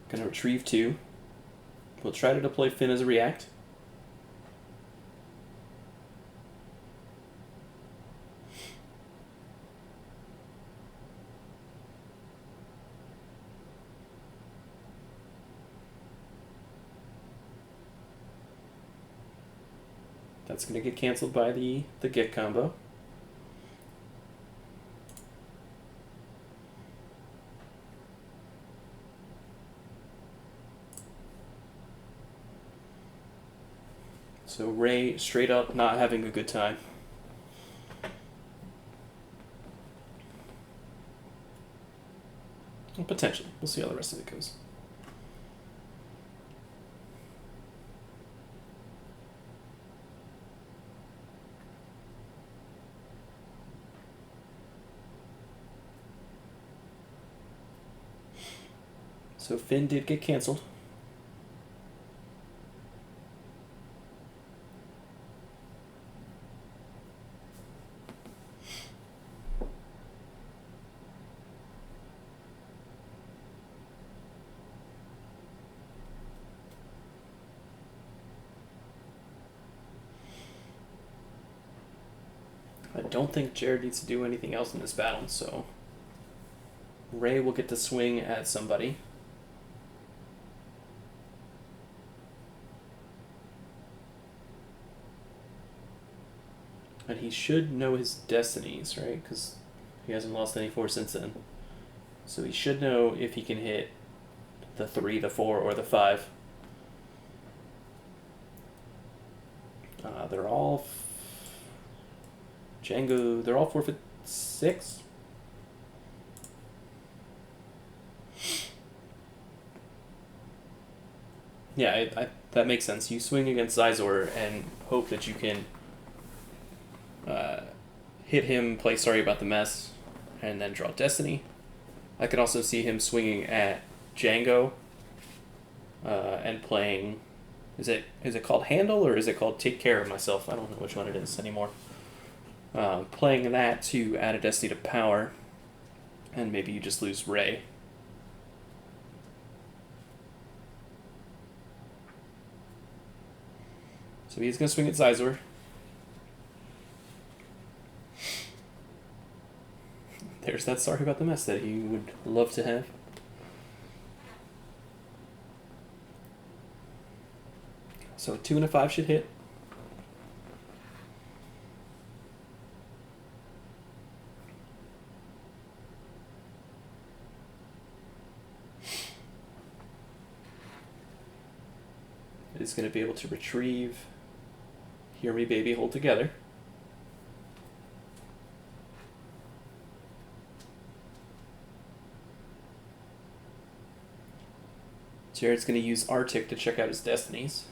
[SPEAKER 1] Gonna retrieve 2. We'll try to deploy Finn as a react. That's gonna get canceled by the get combo. So Ray straight up not having a good time. Well, potentially. We'll see how the rest of it goes. So Finn did get canceled. I don't think Jared needs to do anything else in this battle, so Ray will get to swing at somebody. And he should know his destinies, right? Because he hasn't lost any Force since then. So he should know if he can hit the 3, the 4, or the 5. They're all Django. They're all forfeit 6. Yeah, that makes sense. You swing against Zizor and hope that you can hit him, play Sorry About the Mess, and then draw Destiny. I could also see him swinging at Django and playing... Is it called Handle or is it called Take Care of Myself? I don't know which one it is anymore. Playing that to add a Destiny to power, and maybe you just lose Ray. So he's going to swing at Zizor. There's that Sorry About the Mess that he would love to have. So a 2 and a 5 should hit. It is going to be able to retrieve Hear Me Baby Hold Together. Jared's going to use Arctic to check out his destinies.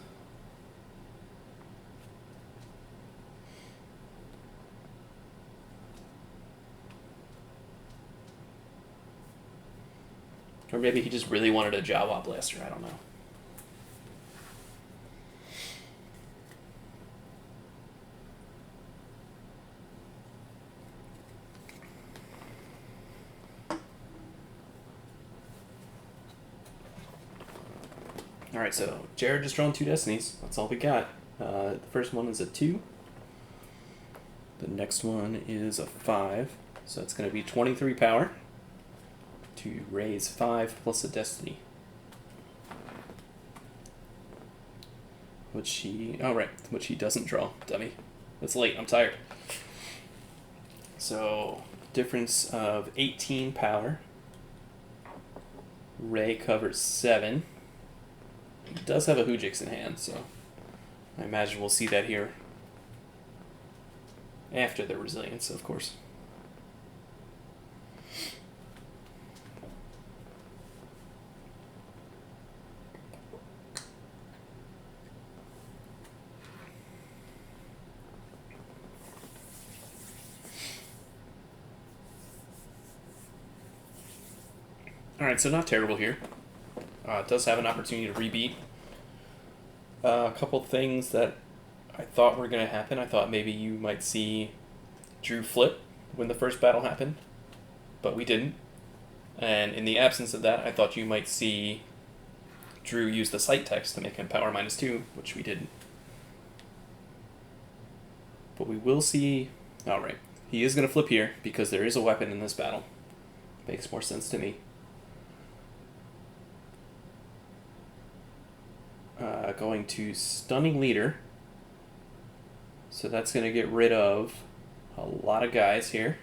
[SPEAKER 1] Or maybe he just really wanted a Jawa Blaster, I don't know. Alright, so Jared just drawn 2 destinies. That's all we got. The first one is a 2. The next one is a 5. So it's going to be 23 power to raise 5 plus a destiny. Which he doesn't draw. Dummy. It's late. I'm tired. So, difference of 18 power. Ray covers 7. He does have a Hoojix in hand, so I imagine we'll see that here after the Resilience, of course. Alright, so not terrible here. It does have an opportunity to rebeat. A couple things that I thought were going to happen. I thought maybe you might see Drew flip when the first battle happened, but we didn't. And in the absence of that, I thought you might see Drew use the sight text to make him power -2, which we didn't. But we will see... Alright, he is going to flip here because there is a weapon in this battle. Makes more sense to me. Going to Stunning Leader. So that's going to get rid of a lot of guys here.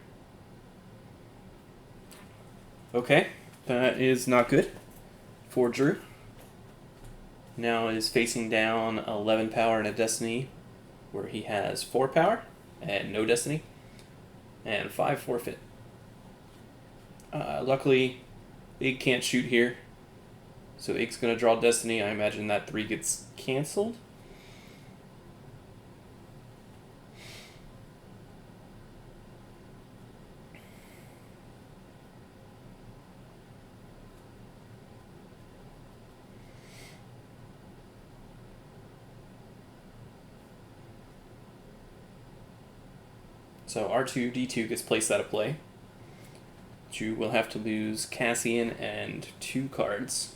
[SPEAKER 1] Okay, that is not good for Drew. Now is facing down 11 power and a destiny where he has 4 power and no destiny and 5 forfeit. Luckily, Ig can't shoot here. So Ig's going to draw destiny. I imagine that 3 gets canceled. So R2-D2 gets placed out of play. You will have to lose Cassian and 2 cards.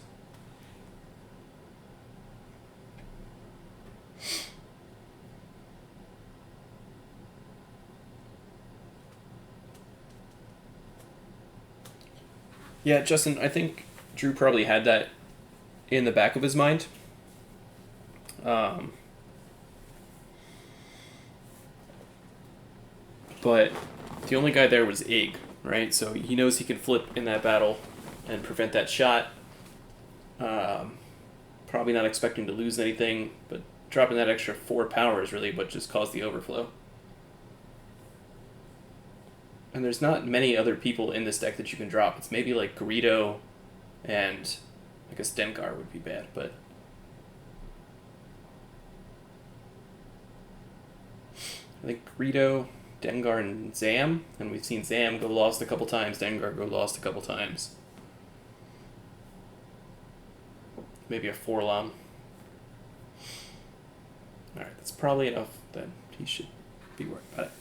[SPEAKER 1] Yeah, Justin, I think Drew probably had that in the back of his mind. But the only guy there was Ig, right? So he knows he can flip in that battle and prevent that shot. Probably not expecting to lose anything, but dropping that extra 4 power is really what just caused the overflow. And there's not many other people in this deck that you can drop. It's maybe like Greedo and I guess Dengar would be bad, but I think Greedo, Dengar, and Zam, and we've seen Zam go lost a couple times, Dengar go lost a couple times. Maybe a 4-lom. Alright, that's probably enough that he should be worried about it.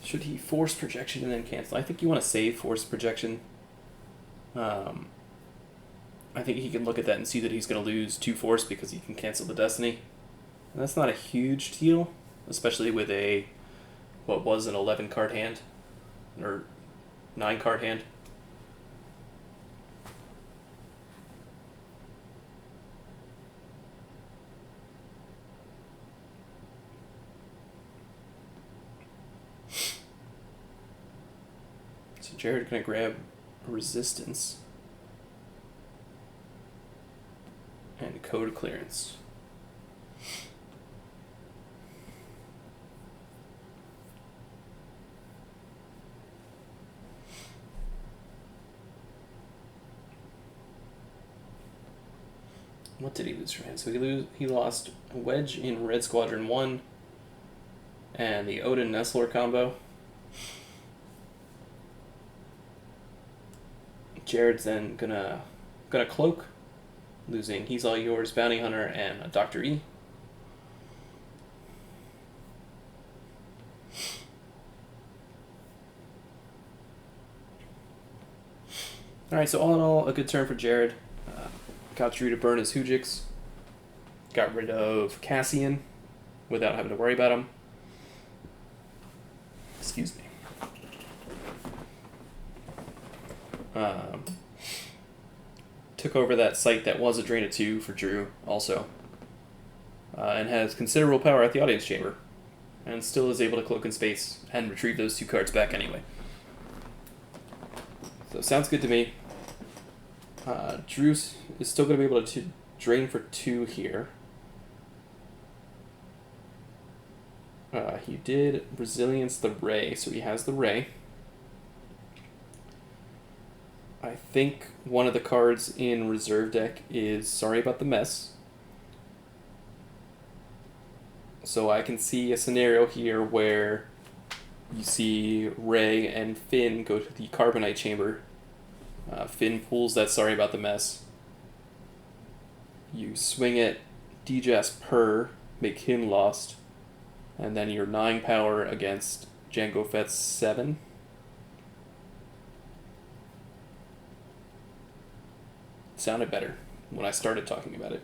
[SPEAKER 1] Should he force projection and then cancel? I think you want to save force projection. I think he can look at that and see that he's going to lose 2 force because he can cancel the destiny. And that's not a huge deal, especially with what was an 11 card hand, or 9 card hand. Jared gonna grab resistance and code clearance. What did he lose from him? So he lost a Wedge in Red Squadron 1 and the Odin Nestler combo. Jared's then gonna cloak, losing He's All Yours, Bounty Hunter, and a Dr. E. Alright, so all in all, a good turn for Jared. Got Drew to burn his Hujix. Got rid of Cassian without having to worry about him. Excuse me. Took over that site that was a Drain of 2 for Drew also. And has considerable power at the audience chamber. And still is able to cloak in space and retrieve those 2 cards back anyway. So sounds good to me. Drew is still going to be able to drain for 2 here. He did Resilience the Ray, so he has the Ray. I think one of the cards in reserve deck is Sorry About the Mess. So I can see a scenario here where you see Ray and Finn go to the Carbonite chamber. Finn pulls that Sorry About the Mess. You swing it, Djas Per, make him lost, and then you're 9 power against Jango Fett's 7. Sounded better when I started talking about it.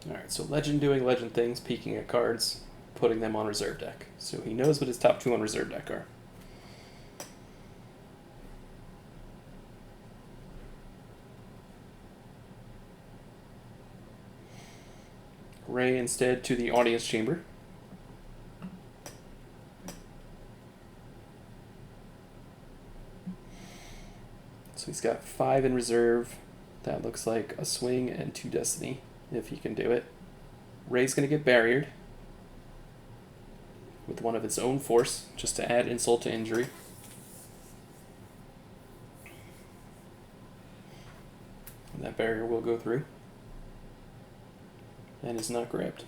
[SPEAKER 1] Alright, so Legend doing Legend things, peeking at cards, putting them on reserve deck. So he knows what his top 2 on reserve deck are. Ray instead to the audience chamber. So he's got 5 in reserve. That looks like a swing and 2 destiny, if he can do it. Ray's going to get barriered with one of its own force, just to add insult to injury. And that barrier will go through. And is not grabbed.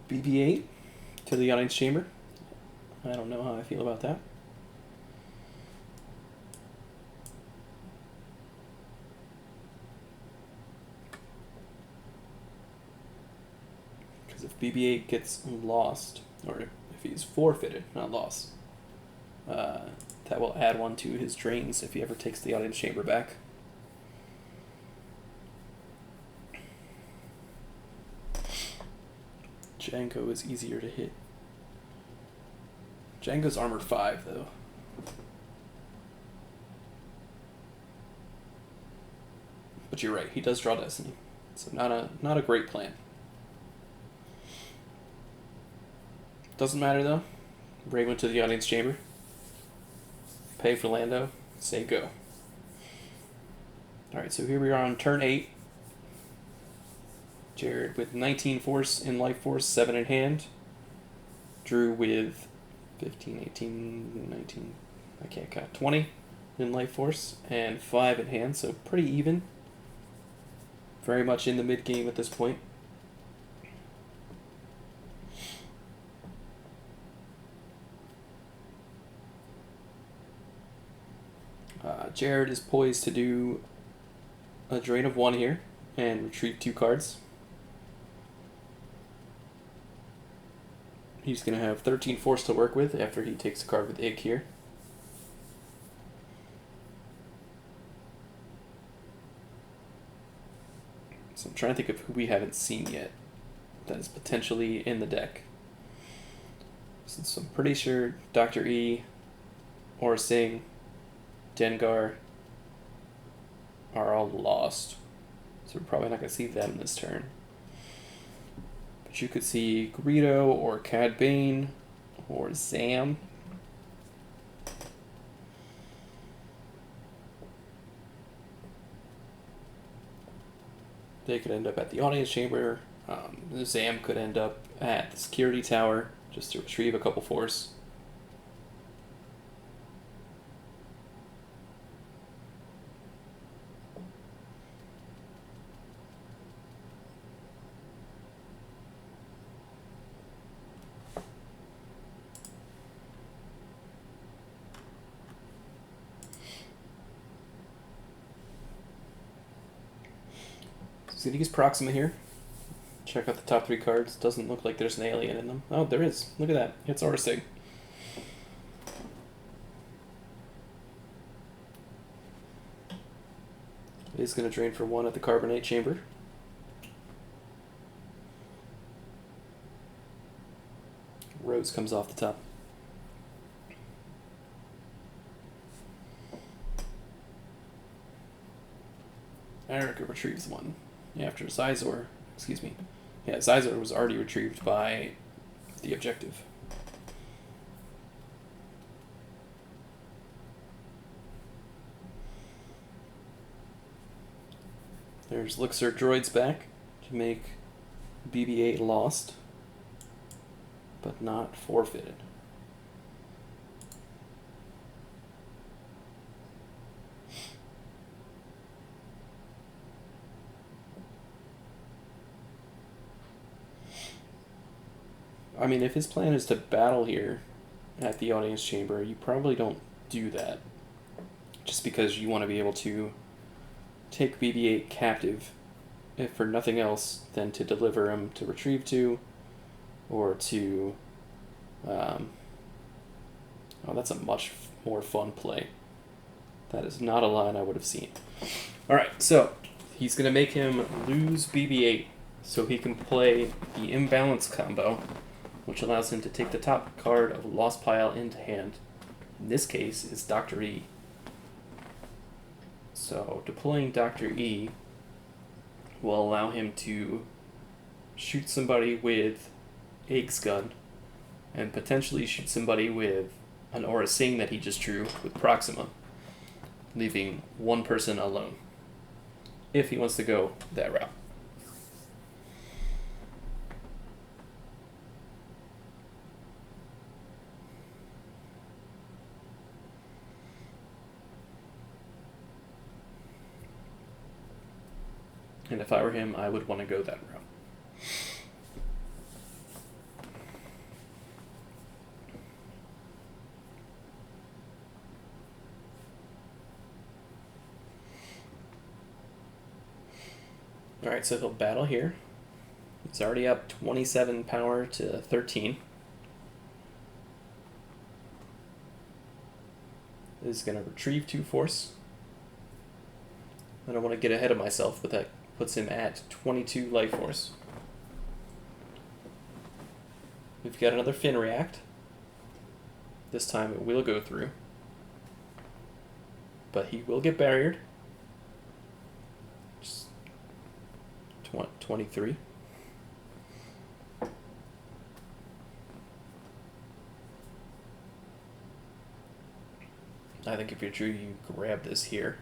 [SPEAKER 1] BB-8 to the audience chamber. I don't know how I feel about that. If BB-8 gets lost, or if he's forfeited, not lost, that will add 1 to his drains if he ever takes the audience chamber back. Jango is easier to hit. Jango's armor 5, though. But you're right, he does draw Destiny. So not a great plan. Doesn't matter though. Ray went to the audience chamber. Pay for Lando. Say go. Alright, so here we are on turn 8. Jared with 19 force in life force, 7 in hand. Drew with 15, 18, 19, I can't count, 20 in life force and 5 in hand, so pretty even. Very much in the mid game at this point. Jared is poised to do a drain of 1 here and retrieve 2 cards. He's going to have 13 force to work with after he takes a card with Ig here. So I'm trying to think of who we haven't seen yet that is potentially in the deck. So I'm pretty sure Dr. E, Aura Singh, Dengar are all lost. So we're probably not going to see them this turn. But you could see Greedo or Cad Bane or Zam. They could end up at the audience chamber. Zam could end up at the security tower just to retrieve a couple force. So he's going to use Proxima here. Check out the top 3 cards. Doesn't look like there's an alien in them. Oh, there is. Look at that. It's Aura Singh. He's going to drain for 1 at the Carbonate Chamber. Rose comes off the top. Erica retrieves 1 after Zizor. Excuse me. Yeah, Zizor was already retrieved by the objective. There's Elixir Droids back to make BB-8 lost, but not forfeited. I mean, if his plan is to battle here at the audience chamber, you probably don't do that. Just because you want to be able to take BB-8 captive, if for nothing else than to deliver him to retrieve to, or to... oh, that's a much more fun play. That is not a line I would have seen. Alright, so he's going to make him lose BB-8 so he can play the imbalance combo, which allows him to take the top card of Lost Pile into hand. In this case, it's Dr. E. So deploying Dr. E will allow him to shoot somebody with Aegis Gun and potentially shoot somebody with an Aura Singh that he just drew with Proxima, leaving 1 person alone, if he wants to go that route. And if I were him, I would want to go that route. Alright, so he'll battle here. He's already up 27 power to 13. Is going to retrieve 2 force. I don't want to get ahead of myself, but that puts him at 22 life force. We've got another Fin React. This time it will go through. But he will get barriered. Just 23. I think if you're Drew, you grab this here.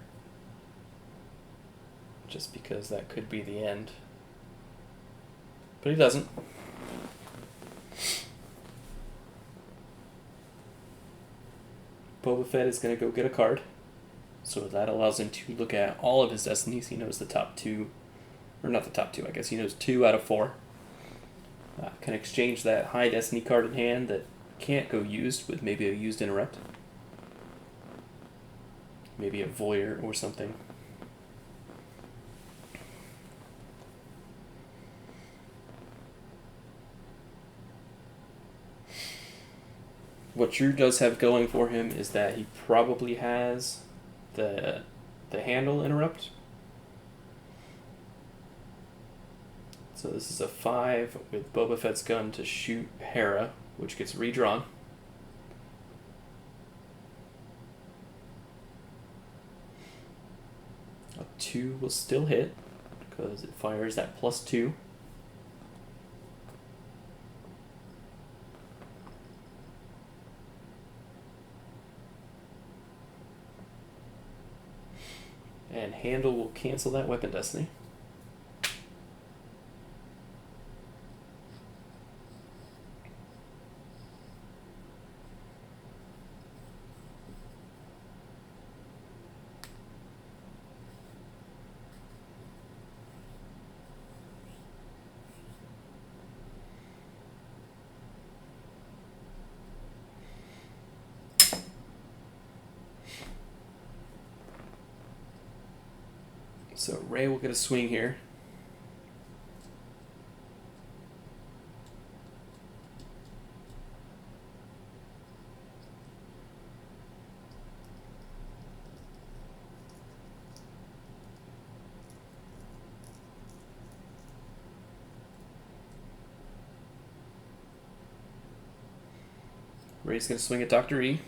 [SPEAKER 1] Just because that could be the end. But he doesn't. Boba Fett is going to go get a card. So that allows him to look at all of his destinies. He knows the top 2. Or not the top 2, I guess. He knows 2 out of 4. Can exchange that high destiny card in hand that can't go used with maybe a used interrupt. Maybe a Voyeur or something. What Drew does have going for him is that he probably has the handle interrupt. So this is a 5 with Boba Fett's gun to shoot Hera, which gets redrawn. A 2 will still hit because it fires at +2. And handle will cancel that weapon destiny. So Rey will get a swing here. Rey's going to swing at Dr. E.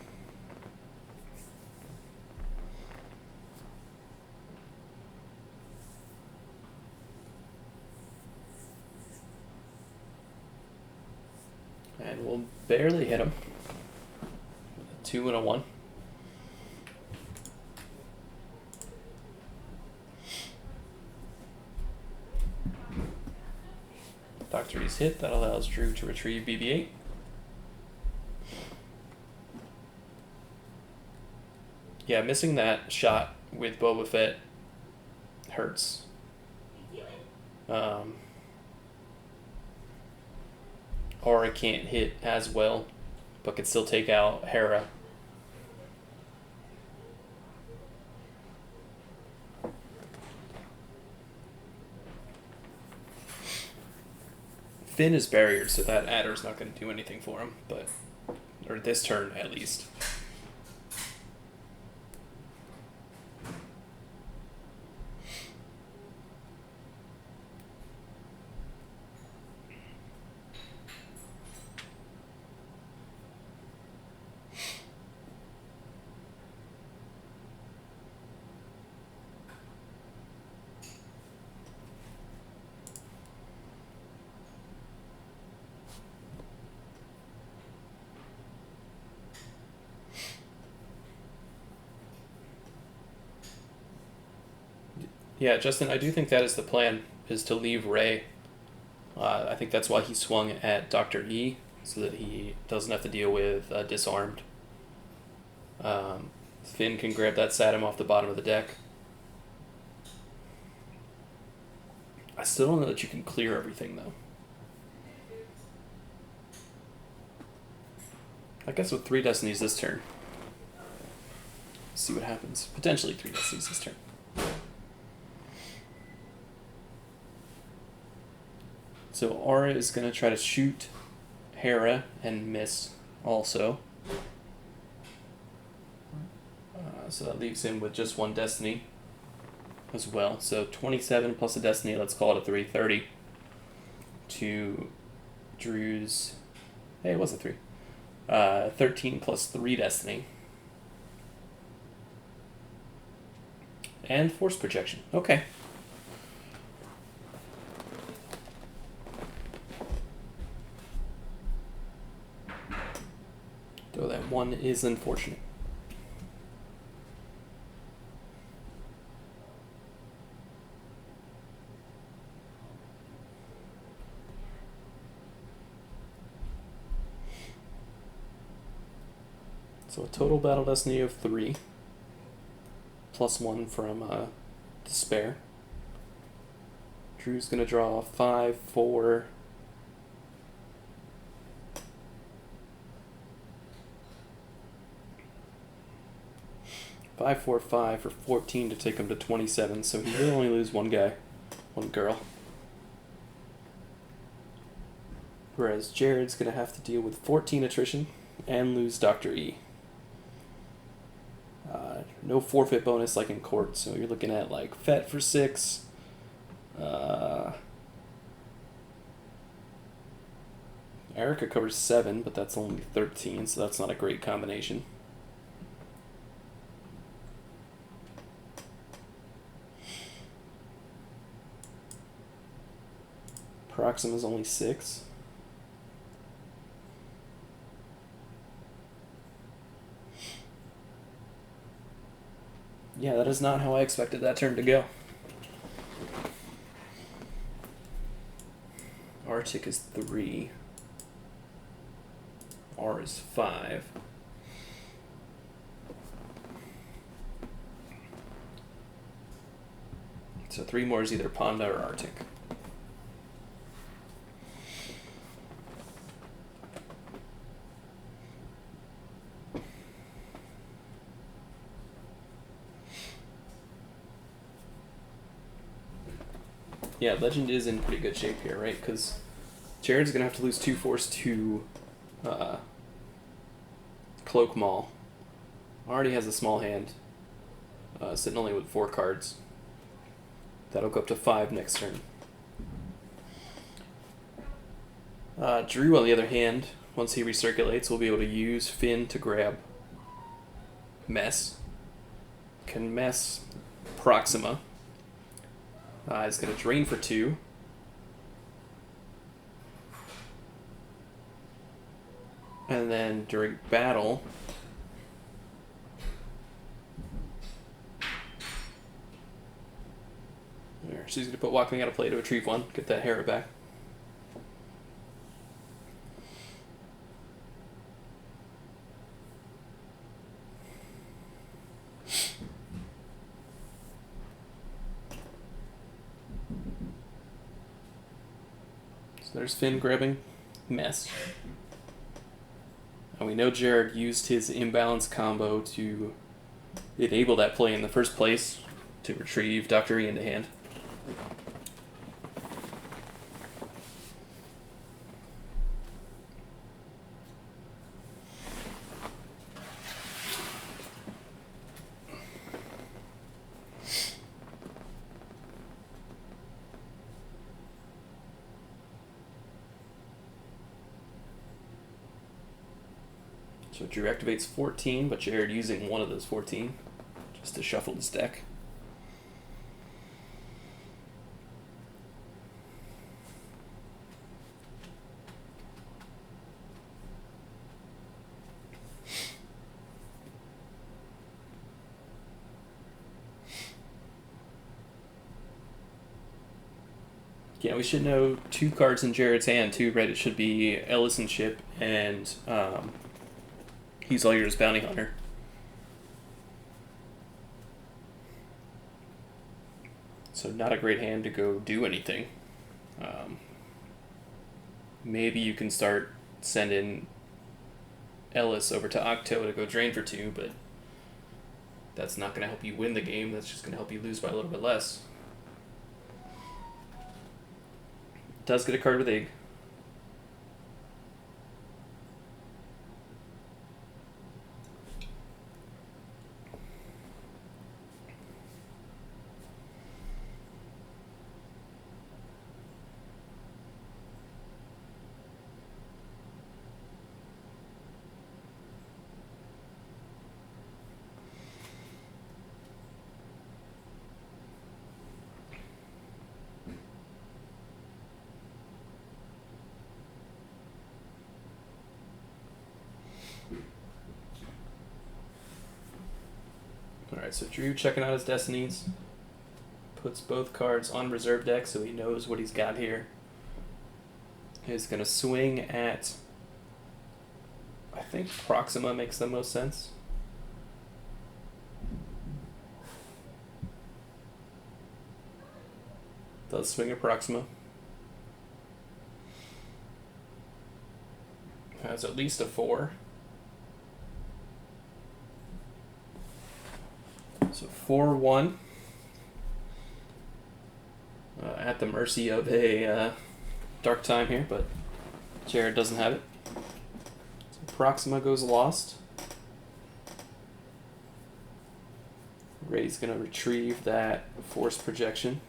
[SPEAKER 1] And we'll barely hit him. A 2 and a 1. Dr. E's hit. That allows Drew to retrieve BB-8. Yeah, missing that shot with Boba Fett hurts. Aura can't hit as well, but can still take out Hera. Finn is barriered, so that adder's not going to do anything for him, but or this turn at least. Yeah, Justin, I do think that is the plan, is to leave Rey. I think that's why he swung at Dr. E, so that he doesn't have to deal with disarmed. Finn can grab that Satum off the bottom of the deck. I still don't know that you can clear everything, though. I guess with 3 Destinies this turn. See what happens. Potentially 3 Destinies this turn. So Aura is going to try to shoot Hera and miss also. So that leaves him with just 1 Destiny as well. So 27 plus a Destiny, let's call it a 330. To Drew's... Hey, it was a 3. 13 plus 3 Destiny. And Force Projection. Okay. Though that 1 is unfortunate. So a total battle destiny of 3. Plus 1 from Despair. Drew's going to draw 5, 4... 5, 4, 5 for 14 to take him to 27, so he will only lose 1 guy, 1 girl. Whereas Jared's going to have to deal with 14 attrition and lose Dr. E. No forfeit bonus like in court, so you're looking at like Fett for 6, Erica covers 7, but that's only 13, so that's not a great combination. Proxima's only 6. Yeah, that is not how I expected that turn to go. Arctic is 3. R is 5. So 3 more is either Ponda or Arctic. Yeah, Legend is in pretty good shape here, right? Because Jared's going to have to lose 2 force to Cloak Maul. Already has a small hand, sitting only with 4 cards. That'll go up to 5 next turn. Drew, on the other hand, once he recirculates, will be able to use Finn to grab Mess. Can Mess Proxima. He's going to drain for 2. And then during battle, there, so he's going to put Walking out of play to retrieve 1, get that Hera back. So there's Finn grabbing Mess. And we know Jared used his imbalance combo to enable that play in the first place to retrieve Dr. E into hand. So Drew activates 14, but Jared using one of those 14 just to shuffle his deck. Yeah, we should know 2 cards in Jared's hand too, right? It should be Ellison Ship and He's All Yours Bounty Hunter. So not a great hand to go do anything. Maybe you can start sending Ellis over to Octo to go drain for 2, but that's not going to help you win the game. That's just going to help you lose by a little bit less. Does get a card with Egg. Alright, so Drew checking out his Destinies. Puts both cards on reserve deck so he knows what he's got here. He's going to swing at, I think Proxima makes the most sense. Does swing at Proxima. Has at least a 4. So 4-1. At the mercy of a dark time here, but Jared doesn't have it. So Proxima goes lost. Ray's going to retrieve that force projection.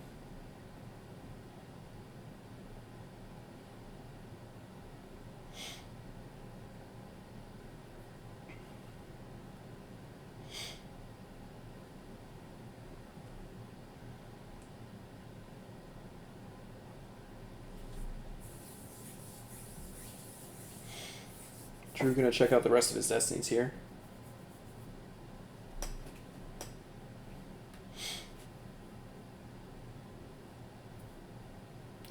[SPEAKER 1] Drew gonna check out the rest of his destinies here.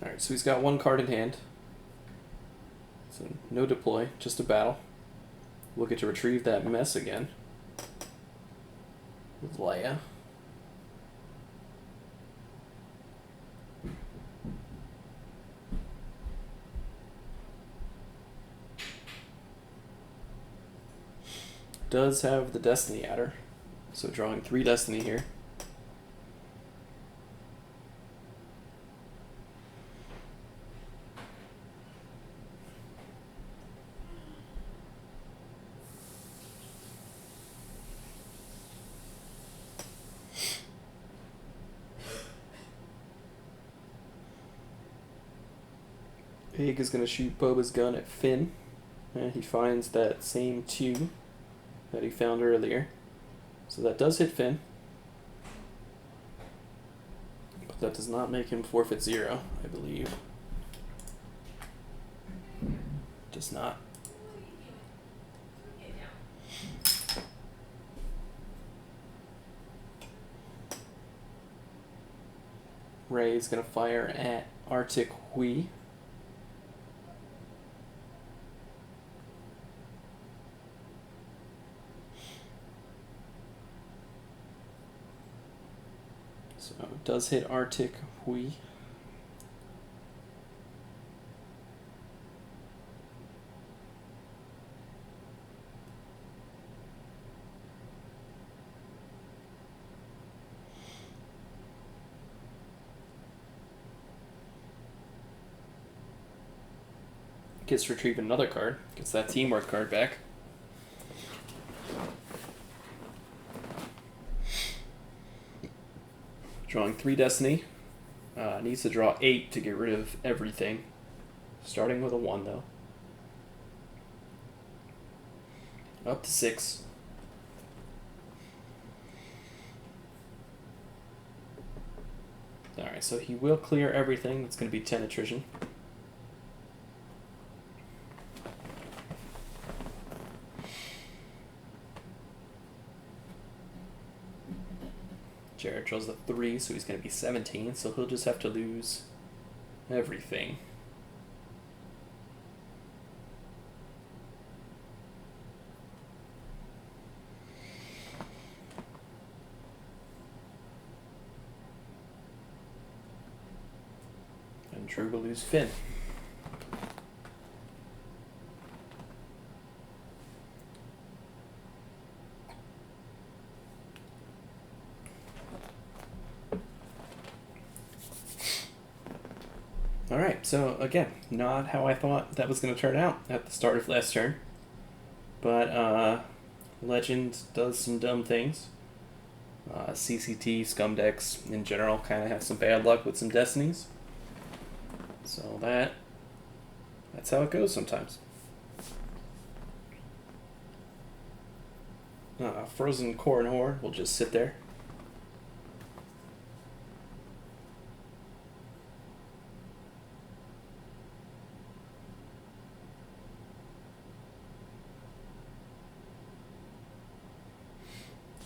[SPEAKER 1] Alright, so he's got one card in hand. So no deploy, just a battle. We'll get to retrieve that mess again with Leia. Does have the Destiny Adder, so drawing 3 Destiny here. Egg is going to shoot Boba's gun at Finn, and he finds that same 2 that he found earlier. So that does hit Finn. But that does not make him forfeit 0, I believe. Does not. Rey is going to fire at Arctic Hui. So it does hit Arctic Hui. Gets to retrieve another card. Gets that teamwork card back. Drawing 3 Destiny. Needs to draw 8 to get rid of everything. Starting with a 1 though. Up to 6. Alright, so he will clear everything. That's going to be 10 attrition. Jared draws the 3, so he's going to be 17, so he'll just have to lose everything. And Drew will lose Finn. Alright, so again, not how I thought that was going to turn out at the start of last turn. But Legend does some dumb things. CCT, scum decks in general kind of have some bad luck with some destinies. So that's how it goes sometimes. Frozen Corn Horde will just sit there.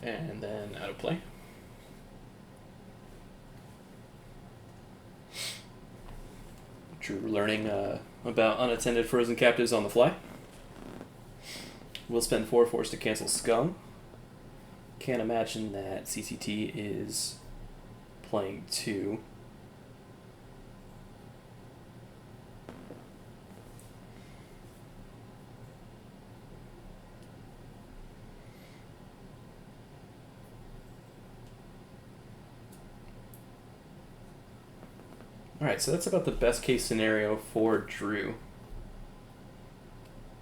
[SPEAKER 1] And then out of play. Drew learning about unattended frozen captives on the fly. We'll spend 4 force to cancel Scum. Can't imagine that CCT is playing 2. Alright, so that's about the best case scenario for Drew.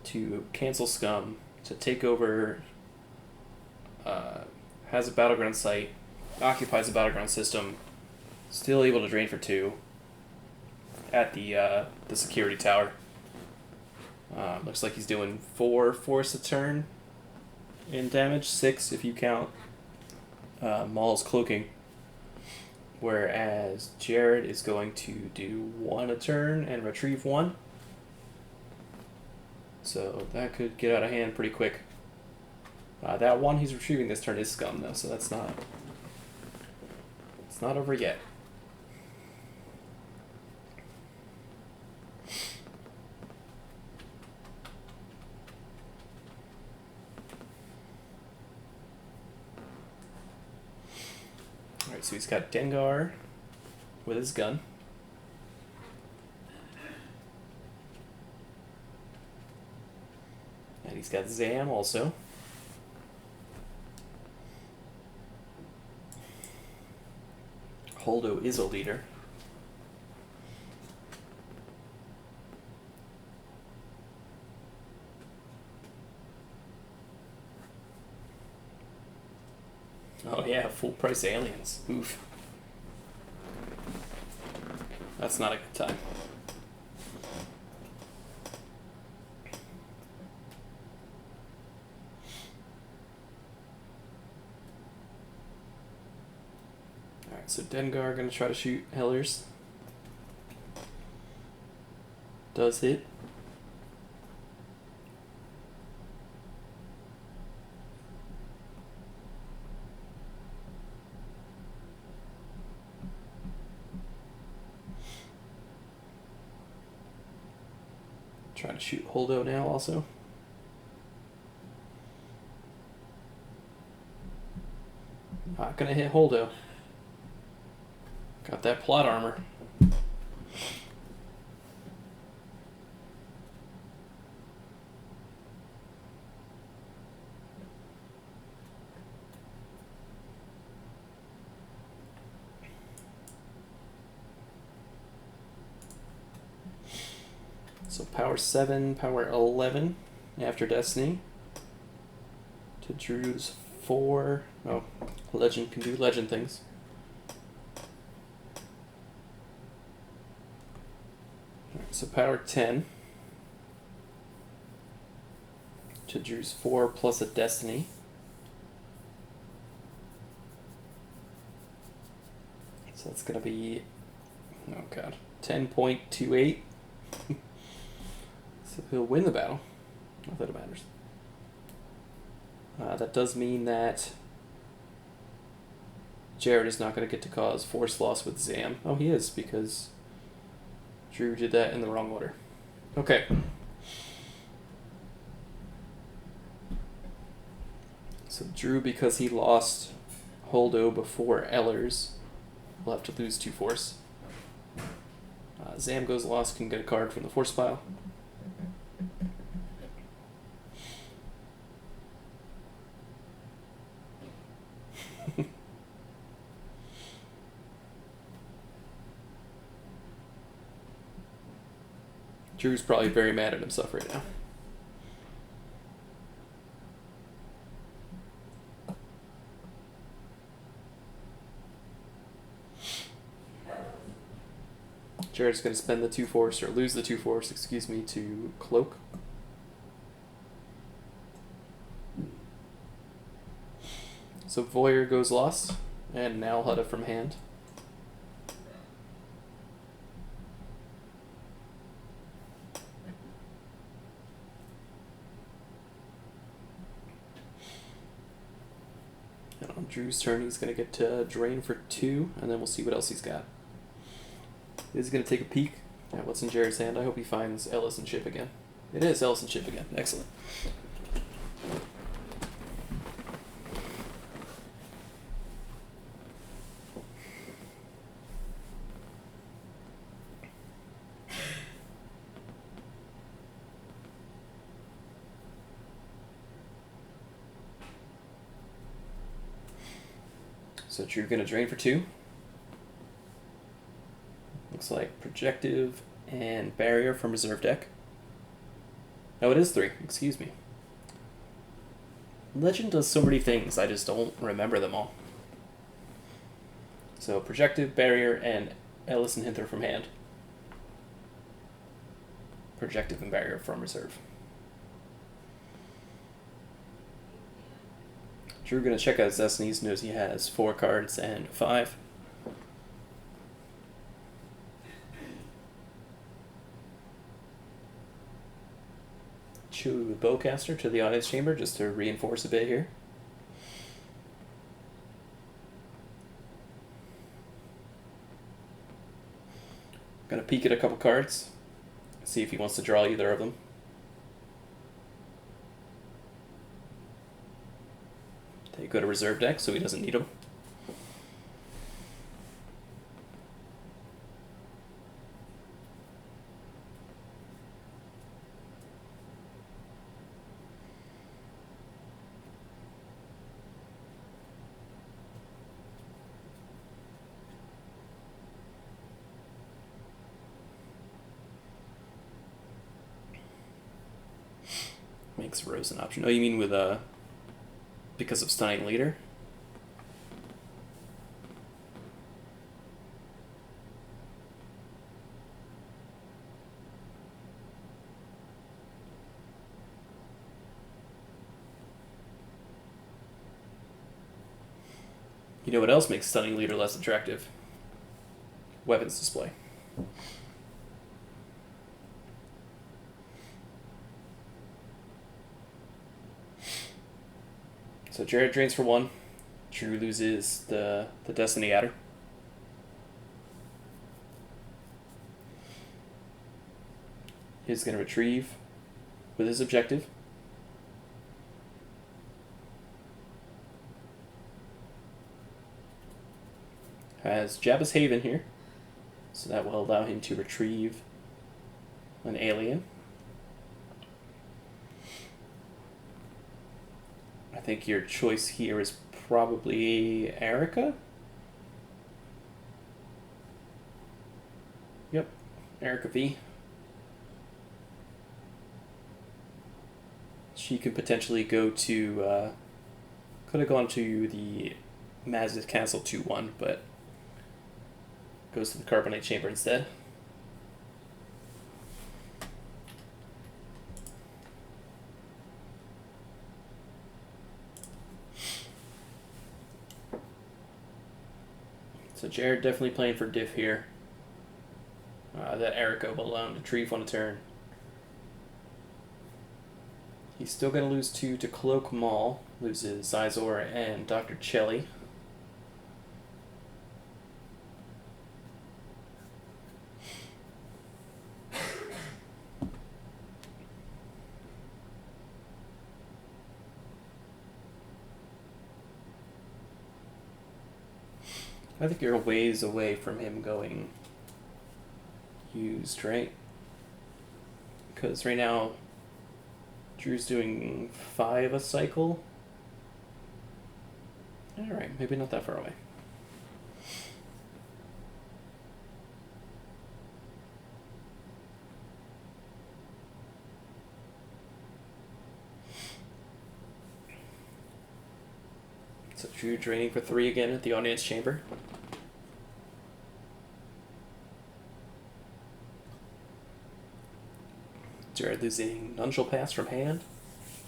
[SPEAKER 1] To cancel Scum, to take over, has a battleground site, occupies the battleground system, still able to drain for 2 at the security tower. Looks like he's doing 4 force a turn in damage, 6 if you count Maul's cloaking. Whereas Jared is going to do 1 a turn and retrieve 1. So that could get out of hand pretty quick. That one he's retrieving this turn is scum though, so it's not over yet. Alright, so he's got Dengar with his gun. And he's got Zam also. Holdo is a leader. Oh yeah, full price aliens. Oof. That's not a good time. Alright, so Dengar gonna try to shoot Hellers. Does hit. Trying to shoot Holdo now also. Not gonna hit Holdo. Got that plot armor. So power 7, power 11 after Destiny. To Drew's 4. Oh, Legend can do legend things. Alright, so power 10. To Drew's 4 plus a Destiny. So that's going to be, oh god, 10.28. So he'll win the battle. Not that it matters. That does mean that Jared is not going to get to cause force loss with Zam. Oh, he is, because Drew did that in the wrong order. Okay. So Drew, because he lost Holdo before Ellers, will have to lose 2 force. Zam goes lost, can get a card from the force pile. Drew's probably very mad at himself right now. Jared's going to spend the 2 force, or lose the 2 force, excuse me, to Cloak. So Voyeur goes lost, and now Hutta from hand. And on Drew's turn, he's going to get to drain for 2, and then we'll see what else he's got. He's going to take a peek at what's in Jared's hand. I hope he finds Ellis and Chip again. It is Ellis and Chip again. Excellent. So Drew going to drain for 2. Looks like Projective and Barrier from reserve deck. Oh, it is 3. Excuse me. Legend does so many things, I just don't remember them all. So Projective, Barrier, and Ellis and Hinther from hand. Projective and Barrier from reserve. Drew gonna check out his destinies, knows he has 4 cards and 5. Chew Bowcaster to the audience chamber just to reinforce a bit here. Gonna peek at a couple cards, see if he wants to draw either of them. They go to reserve deck, so he doesn't need them. Makes Rose an option. Oh, you mean with because of Stunning Leader? You know what else makes Stunning Leader less attractive? Weapons display. So Jared drains for 1. Drew loses the Destiny Adder. He's going to retrieve with his objective. Has Jabba's Haven here, so that will allow him to retrieve an alien. I think your choice here is probably Erica. Yep, Erica V. She could potentially go to, could have gone to the Maz's Castle 2-1, but goes to the Carbonite Chamber instead. So Jared definitely playing for diff here. That Erica will allow him to retrieve on a turn. He's still going to lose 2 to Cloak Maul. Loses Zizor and Dr. Chelly. I think you're a ways away from him going used, right? Because right now, Drew's doing 5 a cycle. Alright, maybe not that far away. So Drew draining for 3 again at the audience chamber. Jared losing None Shall Pass from hand.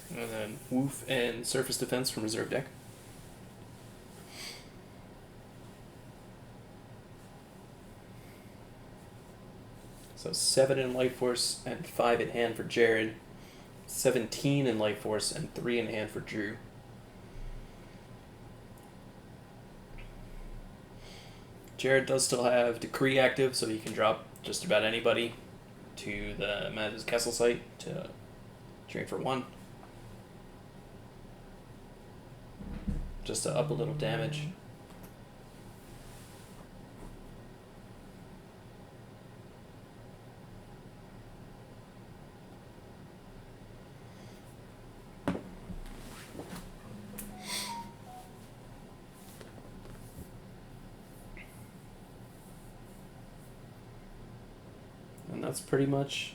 [SPEAKER 1] And then Woof and Surface Defense from reserve deck. So 7 in Life Force and 5 in hand for Jared. 17 in Life Force and 3 in hand for Drew. Jared does still have Decree active, so he can drop just about anybody to the Maz's Castle site to drain for 1. Just to up a little damage. And that's pretty much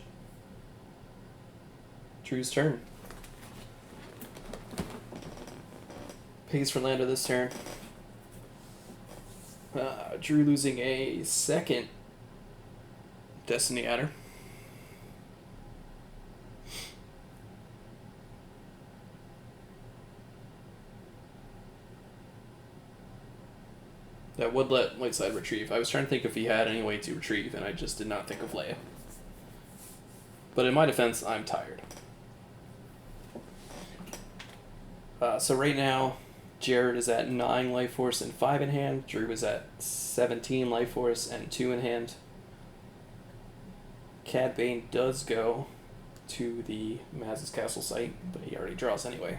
[SPEAKER 1] Drew's turn. Pays for Lando this turn. Drew losing a 2nd Destiny Adder. That would let Lightside retrieve. I was trying to think if he had any way to retrieve, and I just did not think of Leia. But in my defense, I'm tired. So right now, Jared is at 9 life force and 5 in hand. Drew is at 17 life force and 2 in hand. Cad Bane does go to the Maz's castle site, but he already draws anyway.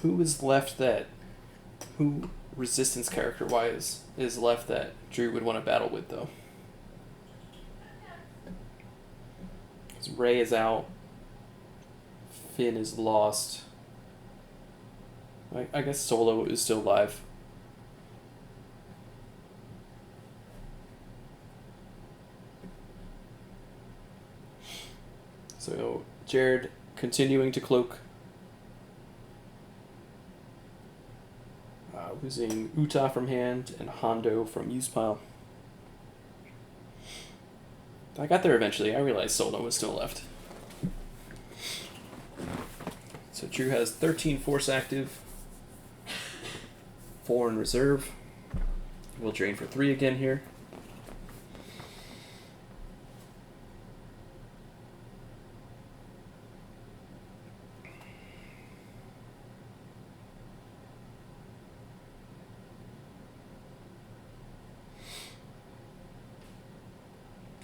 [SPEAKER 1] Who is left that... Who, resistance character-wise, is left that Drew would want to battle with, though? Because Ray is out. Finn is lost. I guess Solo is still alive. So, Jared continuing to cloak. Losing Utah from hand and Hondo from use pile. I got there eventually. I realized Solo was still left. So Drew has 13 force active, 4 in reserve. We'll drain for 3 again here.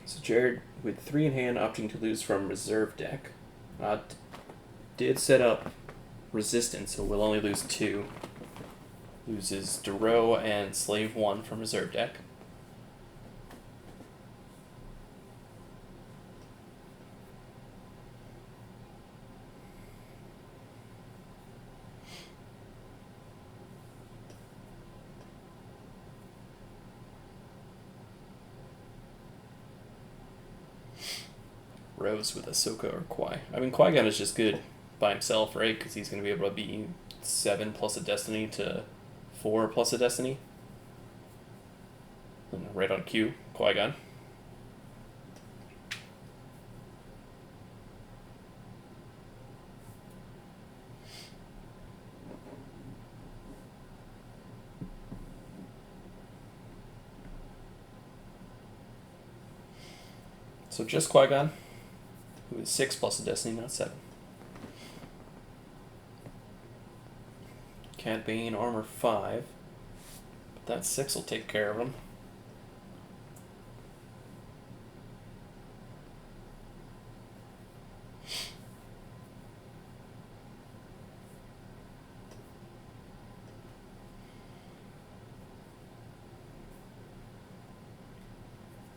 [SPEAKER 1] So Jared, with 3 in hand, opting to lose from reserve deck. Did set up resistance, so we'll only lose 2. Loses Duro and Slave 1 from reserve deck. Rose with Ahsoka or Qui. I mean, Qui-Gon is just good by himself, right? Because he's going to be able to be 7 plus a Destiny to 4 plus a Destiny. And right on cue, Qui-Gon. So just Qui-Gon, who is 6 plus a Destiny, not 7. Cad Bane, armor 5. But that 6 will take care of him.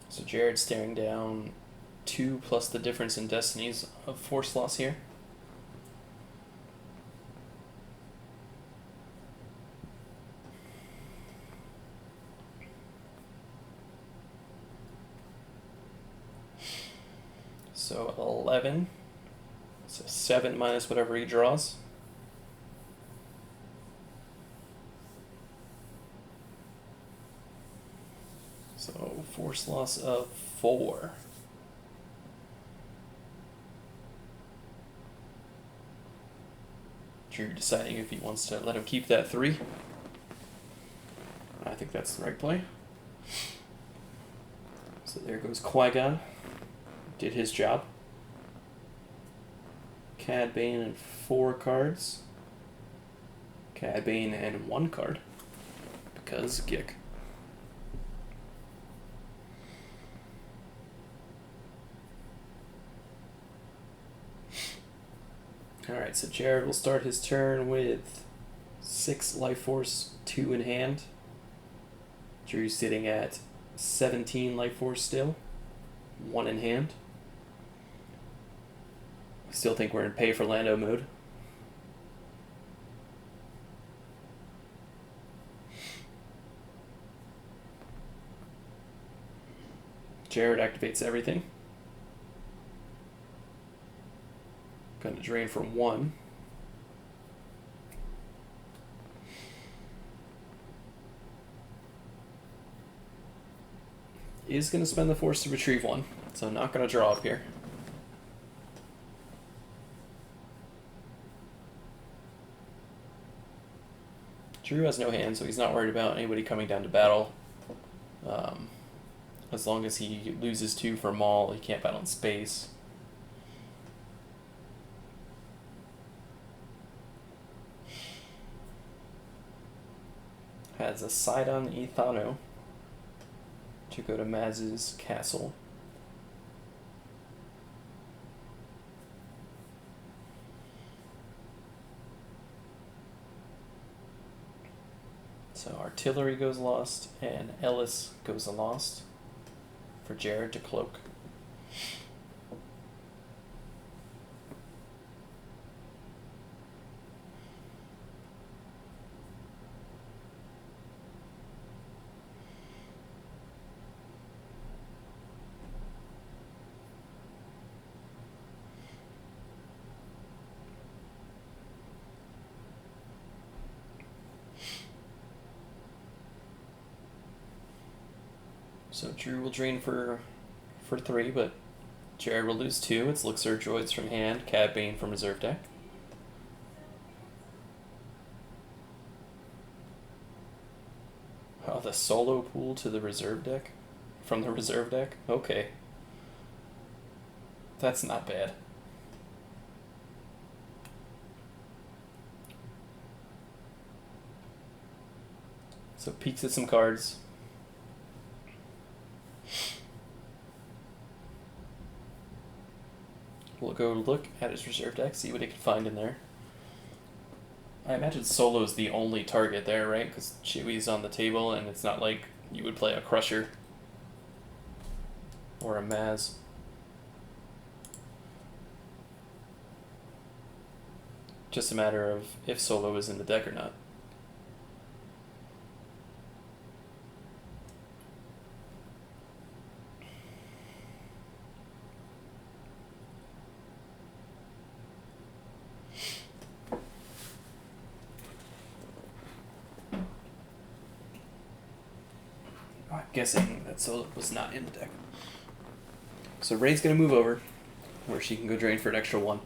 [SPEAKER 1] So Jared's staring down 2 plus the difference in Destinies of Force loss here. So 11. So 7 minus whatever he draws. So force loss of 4. Drew deciding if he wants to let him keep that 3. I think that's the right play. So there goes Qui-Gon. Did his job. Cad Bane and 4 cards. Cad Bane and 1 card. Because Gick. Alright, so Jared will start his turn with 6 life force, 2 in hand. Drew's sitting at 17 life force still, 1 in hand. Still think we're in pay for Lando mode. Jared activates everything. Gonna drain for 1. Is gonna spend the force to retrieve 1, so not gonna draw up here. Drew has no hand, so he's not worried about anybody coming down to battle. As long as he loses 2 for Maul, he can't battle in space. has a Sidon Ethano to go to Maz's castle. So artillery goes lost, and Ellis goes lost for Jared to cloak. So Drew will drain for 3, but Jared will lose 2. It's Elixir Droids from hand, Cad Bane from reserve deck. Oh, the solo pool to the reserve deck? From the reserve deck? Okay. That's not bad. So peeks at some cards. We'll go look at his reserve deck, see what he can find in there. I imagine Solo's the only target there, right? Because Chewie's on the table, and it's not like you would play a Crusher or a Maz. Just a matter of if Solo is in the deck or not. I'm guessing that Solo was not in the deck. So Ray's going to move over, where she can go drain for an extra 1.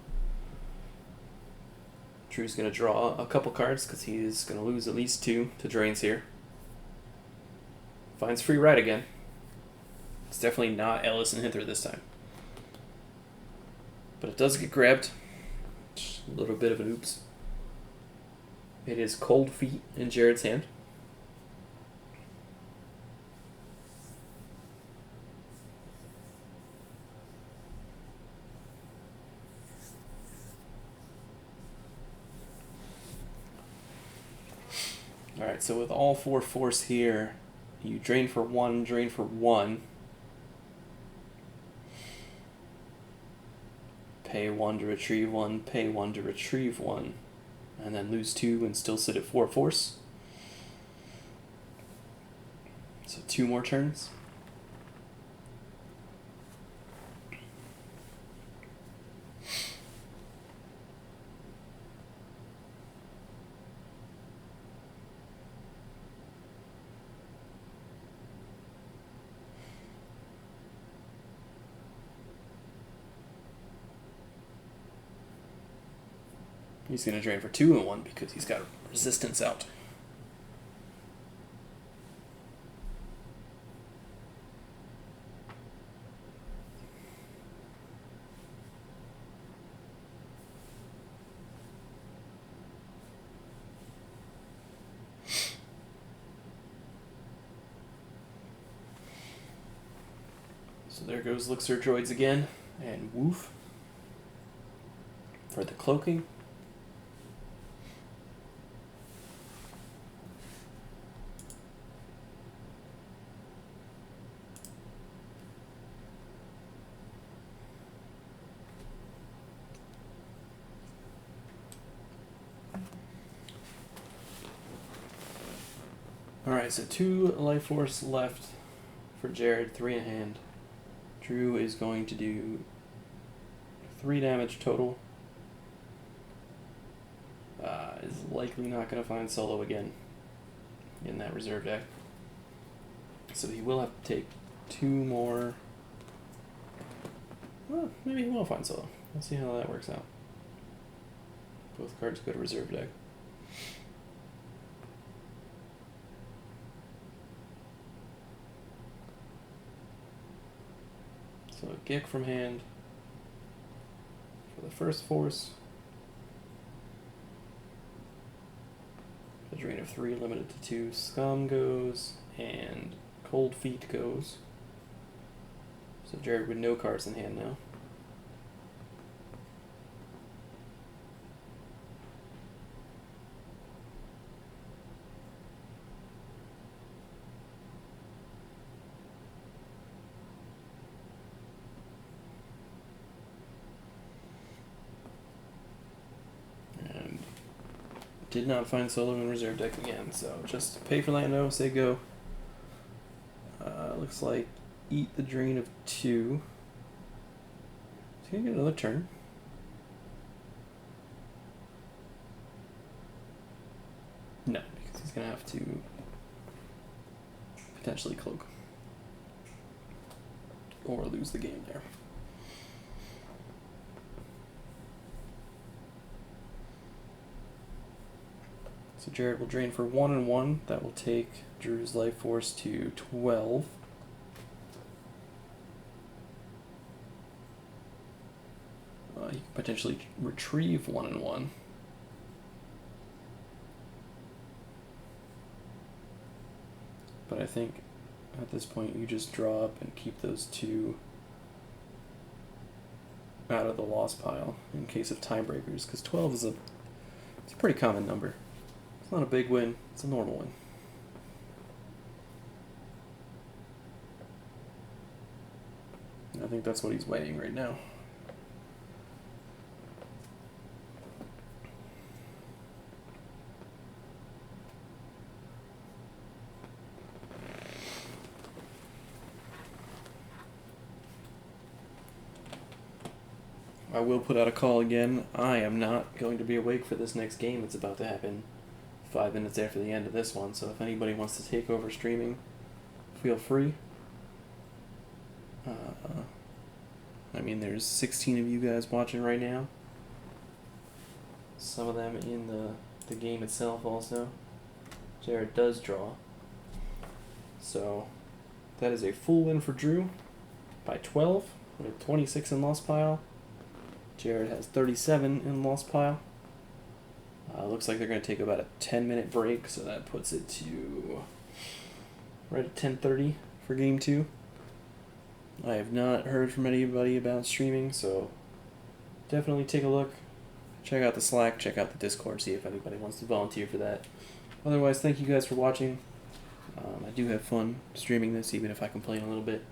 [SPEAKER 1] Drew's going to draw a couple cards, because he's going to lose at least 2 to drains here. Finds free ride again. It's definitely not Ellis and Hither this time. But it does get grabbed. Just a little bit of an oops. It is Cold Feet in Jared's hand. Alright, so with all 4 force here, you drain for 1, drain for 1. Pay 1 to retrieve 1, pay 1 to retrieve 1. And then lose 2 and still sit at 4 force. So 2 more turns. He's going to drain for 2 and 1 because he's got resistance out. So there goes Elixir Droids again, and woof for the cloaking. Alright, so 2 life force left for Jared, 3 in hand. Drew is going to do 3 damage total. Is likely not going to find Solo again in that reserve deck. So he will have to take 2 more. Well, maybe he will find Solo. Let's see how that works out. Both cards go to reserve deck. So a Gick from hand for the first force. The drain of 3, limited to 2. Scum goes, and Cold Feet goes. So Jared with no cards in hand now. Did not find solo in reserve deck again, so just pay for land, no, say go. Looks like eat the drain of 2. He's gonna get another turn. No, because he's gonna have to potentially cloak. Or lose the game there. So Jared will drain for 1 and 1. That will take Drew's life force to 12. He can potentially retrieve 1 and 1. But I think at this point you just draw up and keep those 2 out of the loss pile in case of tiebreakers, because 12 is it's a pretty common number. It's not a big win, it's a normal win. I think that's what he's weighing right now. I will put out a call again. I am not going to be awake for this next game. It's about to happen 5 minutes after the end of this one, so if anybody wants to take over streaming, feel free. I mean, there's 16 of you guys watching right now. Some of them in the game itself also. Jared does draw. So that is a full win for Drew by 12 with 26 in loss pile. Jared has 37 in loss pile. Looks like they're going to take about a 10-minute break, so that puts it to right at 10:30 for game 2. I have not heard from anybody about streaming, so definitely take a look. Check out the Slack, check out the Discord, see if anybody wants to volunteer for that. Otherwise, thank you guys for watching. I do have fun streaming this, even if I complain a little bit.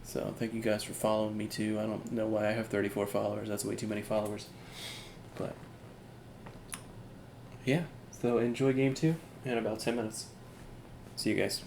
[SPEAKER 1] So thank you guys for following me too. I don't know why I have 34 followers. That's way too many followers. But yeah, so enjoy game 2 in about 10 minutes. See you guys.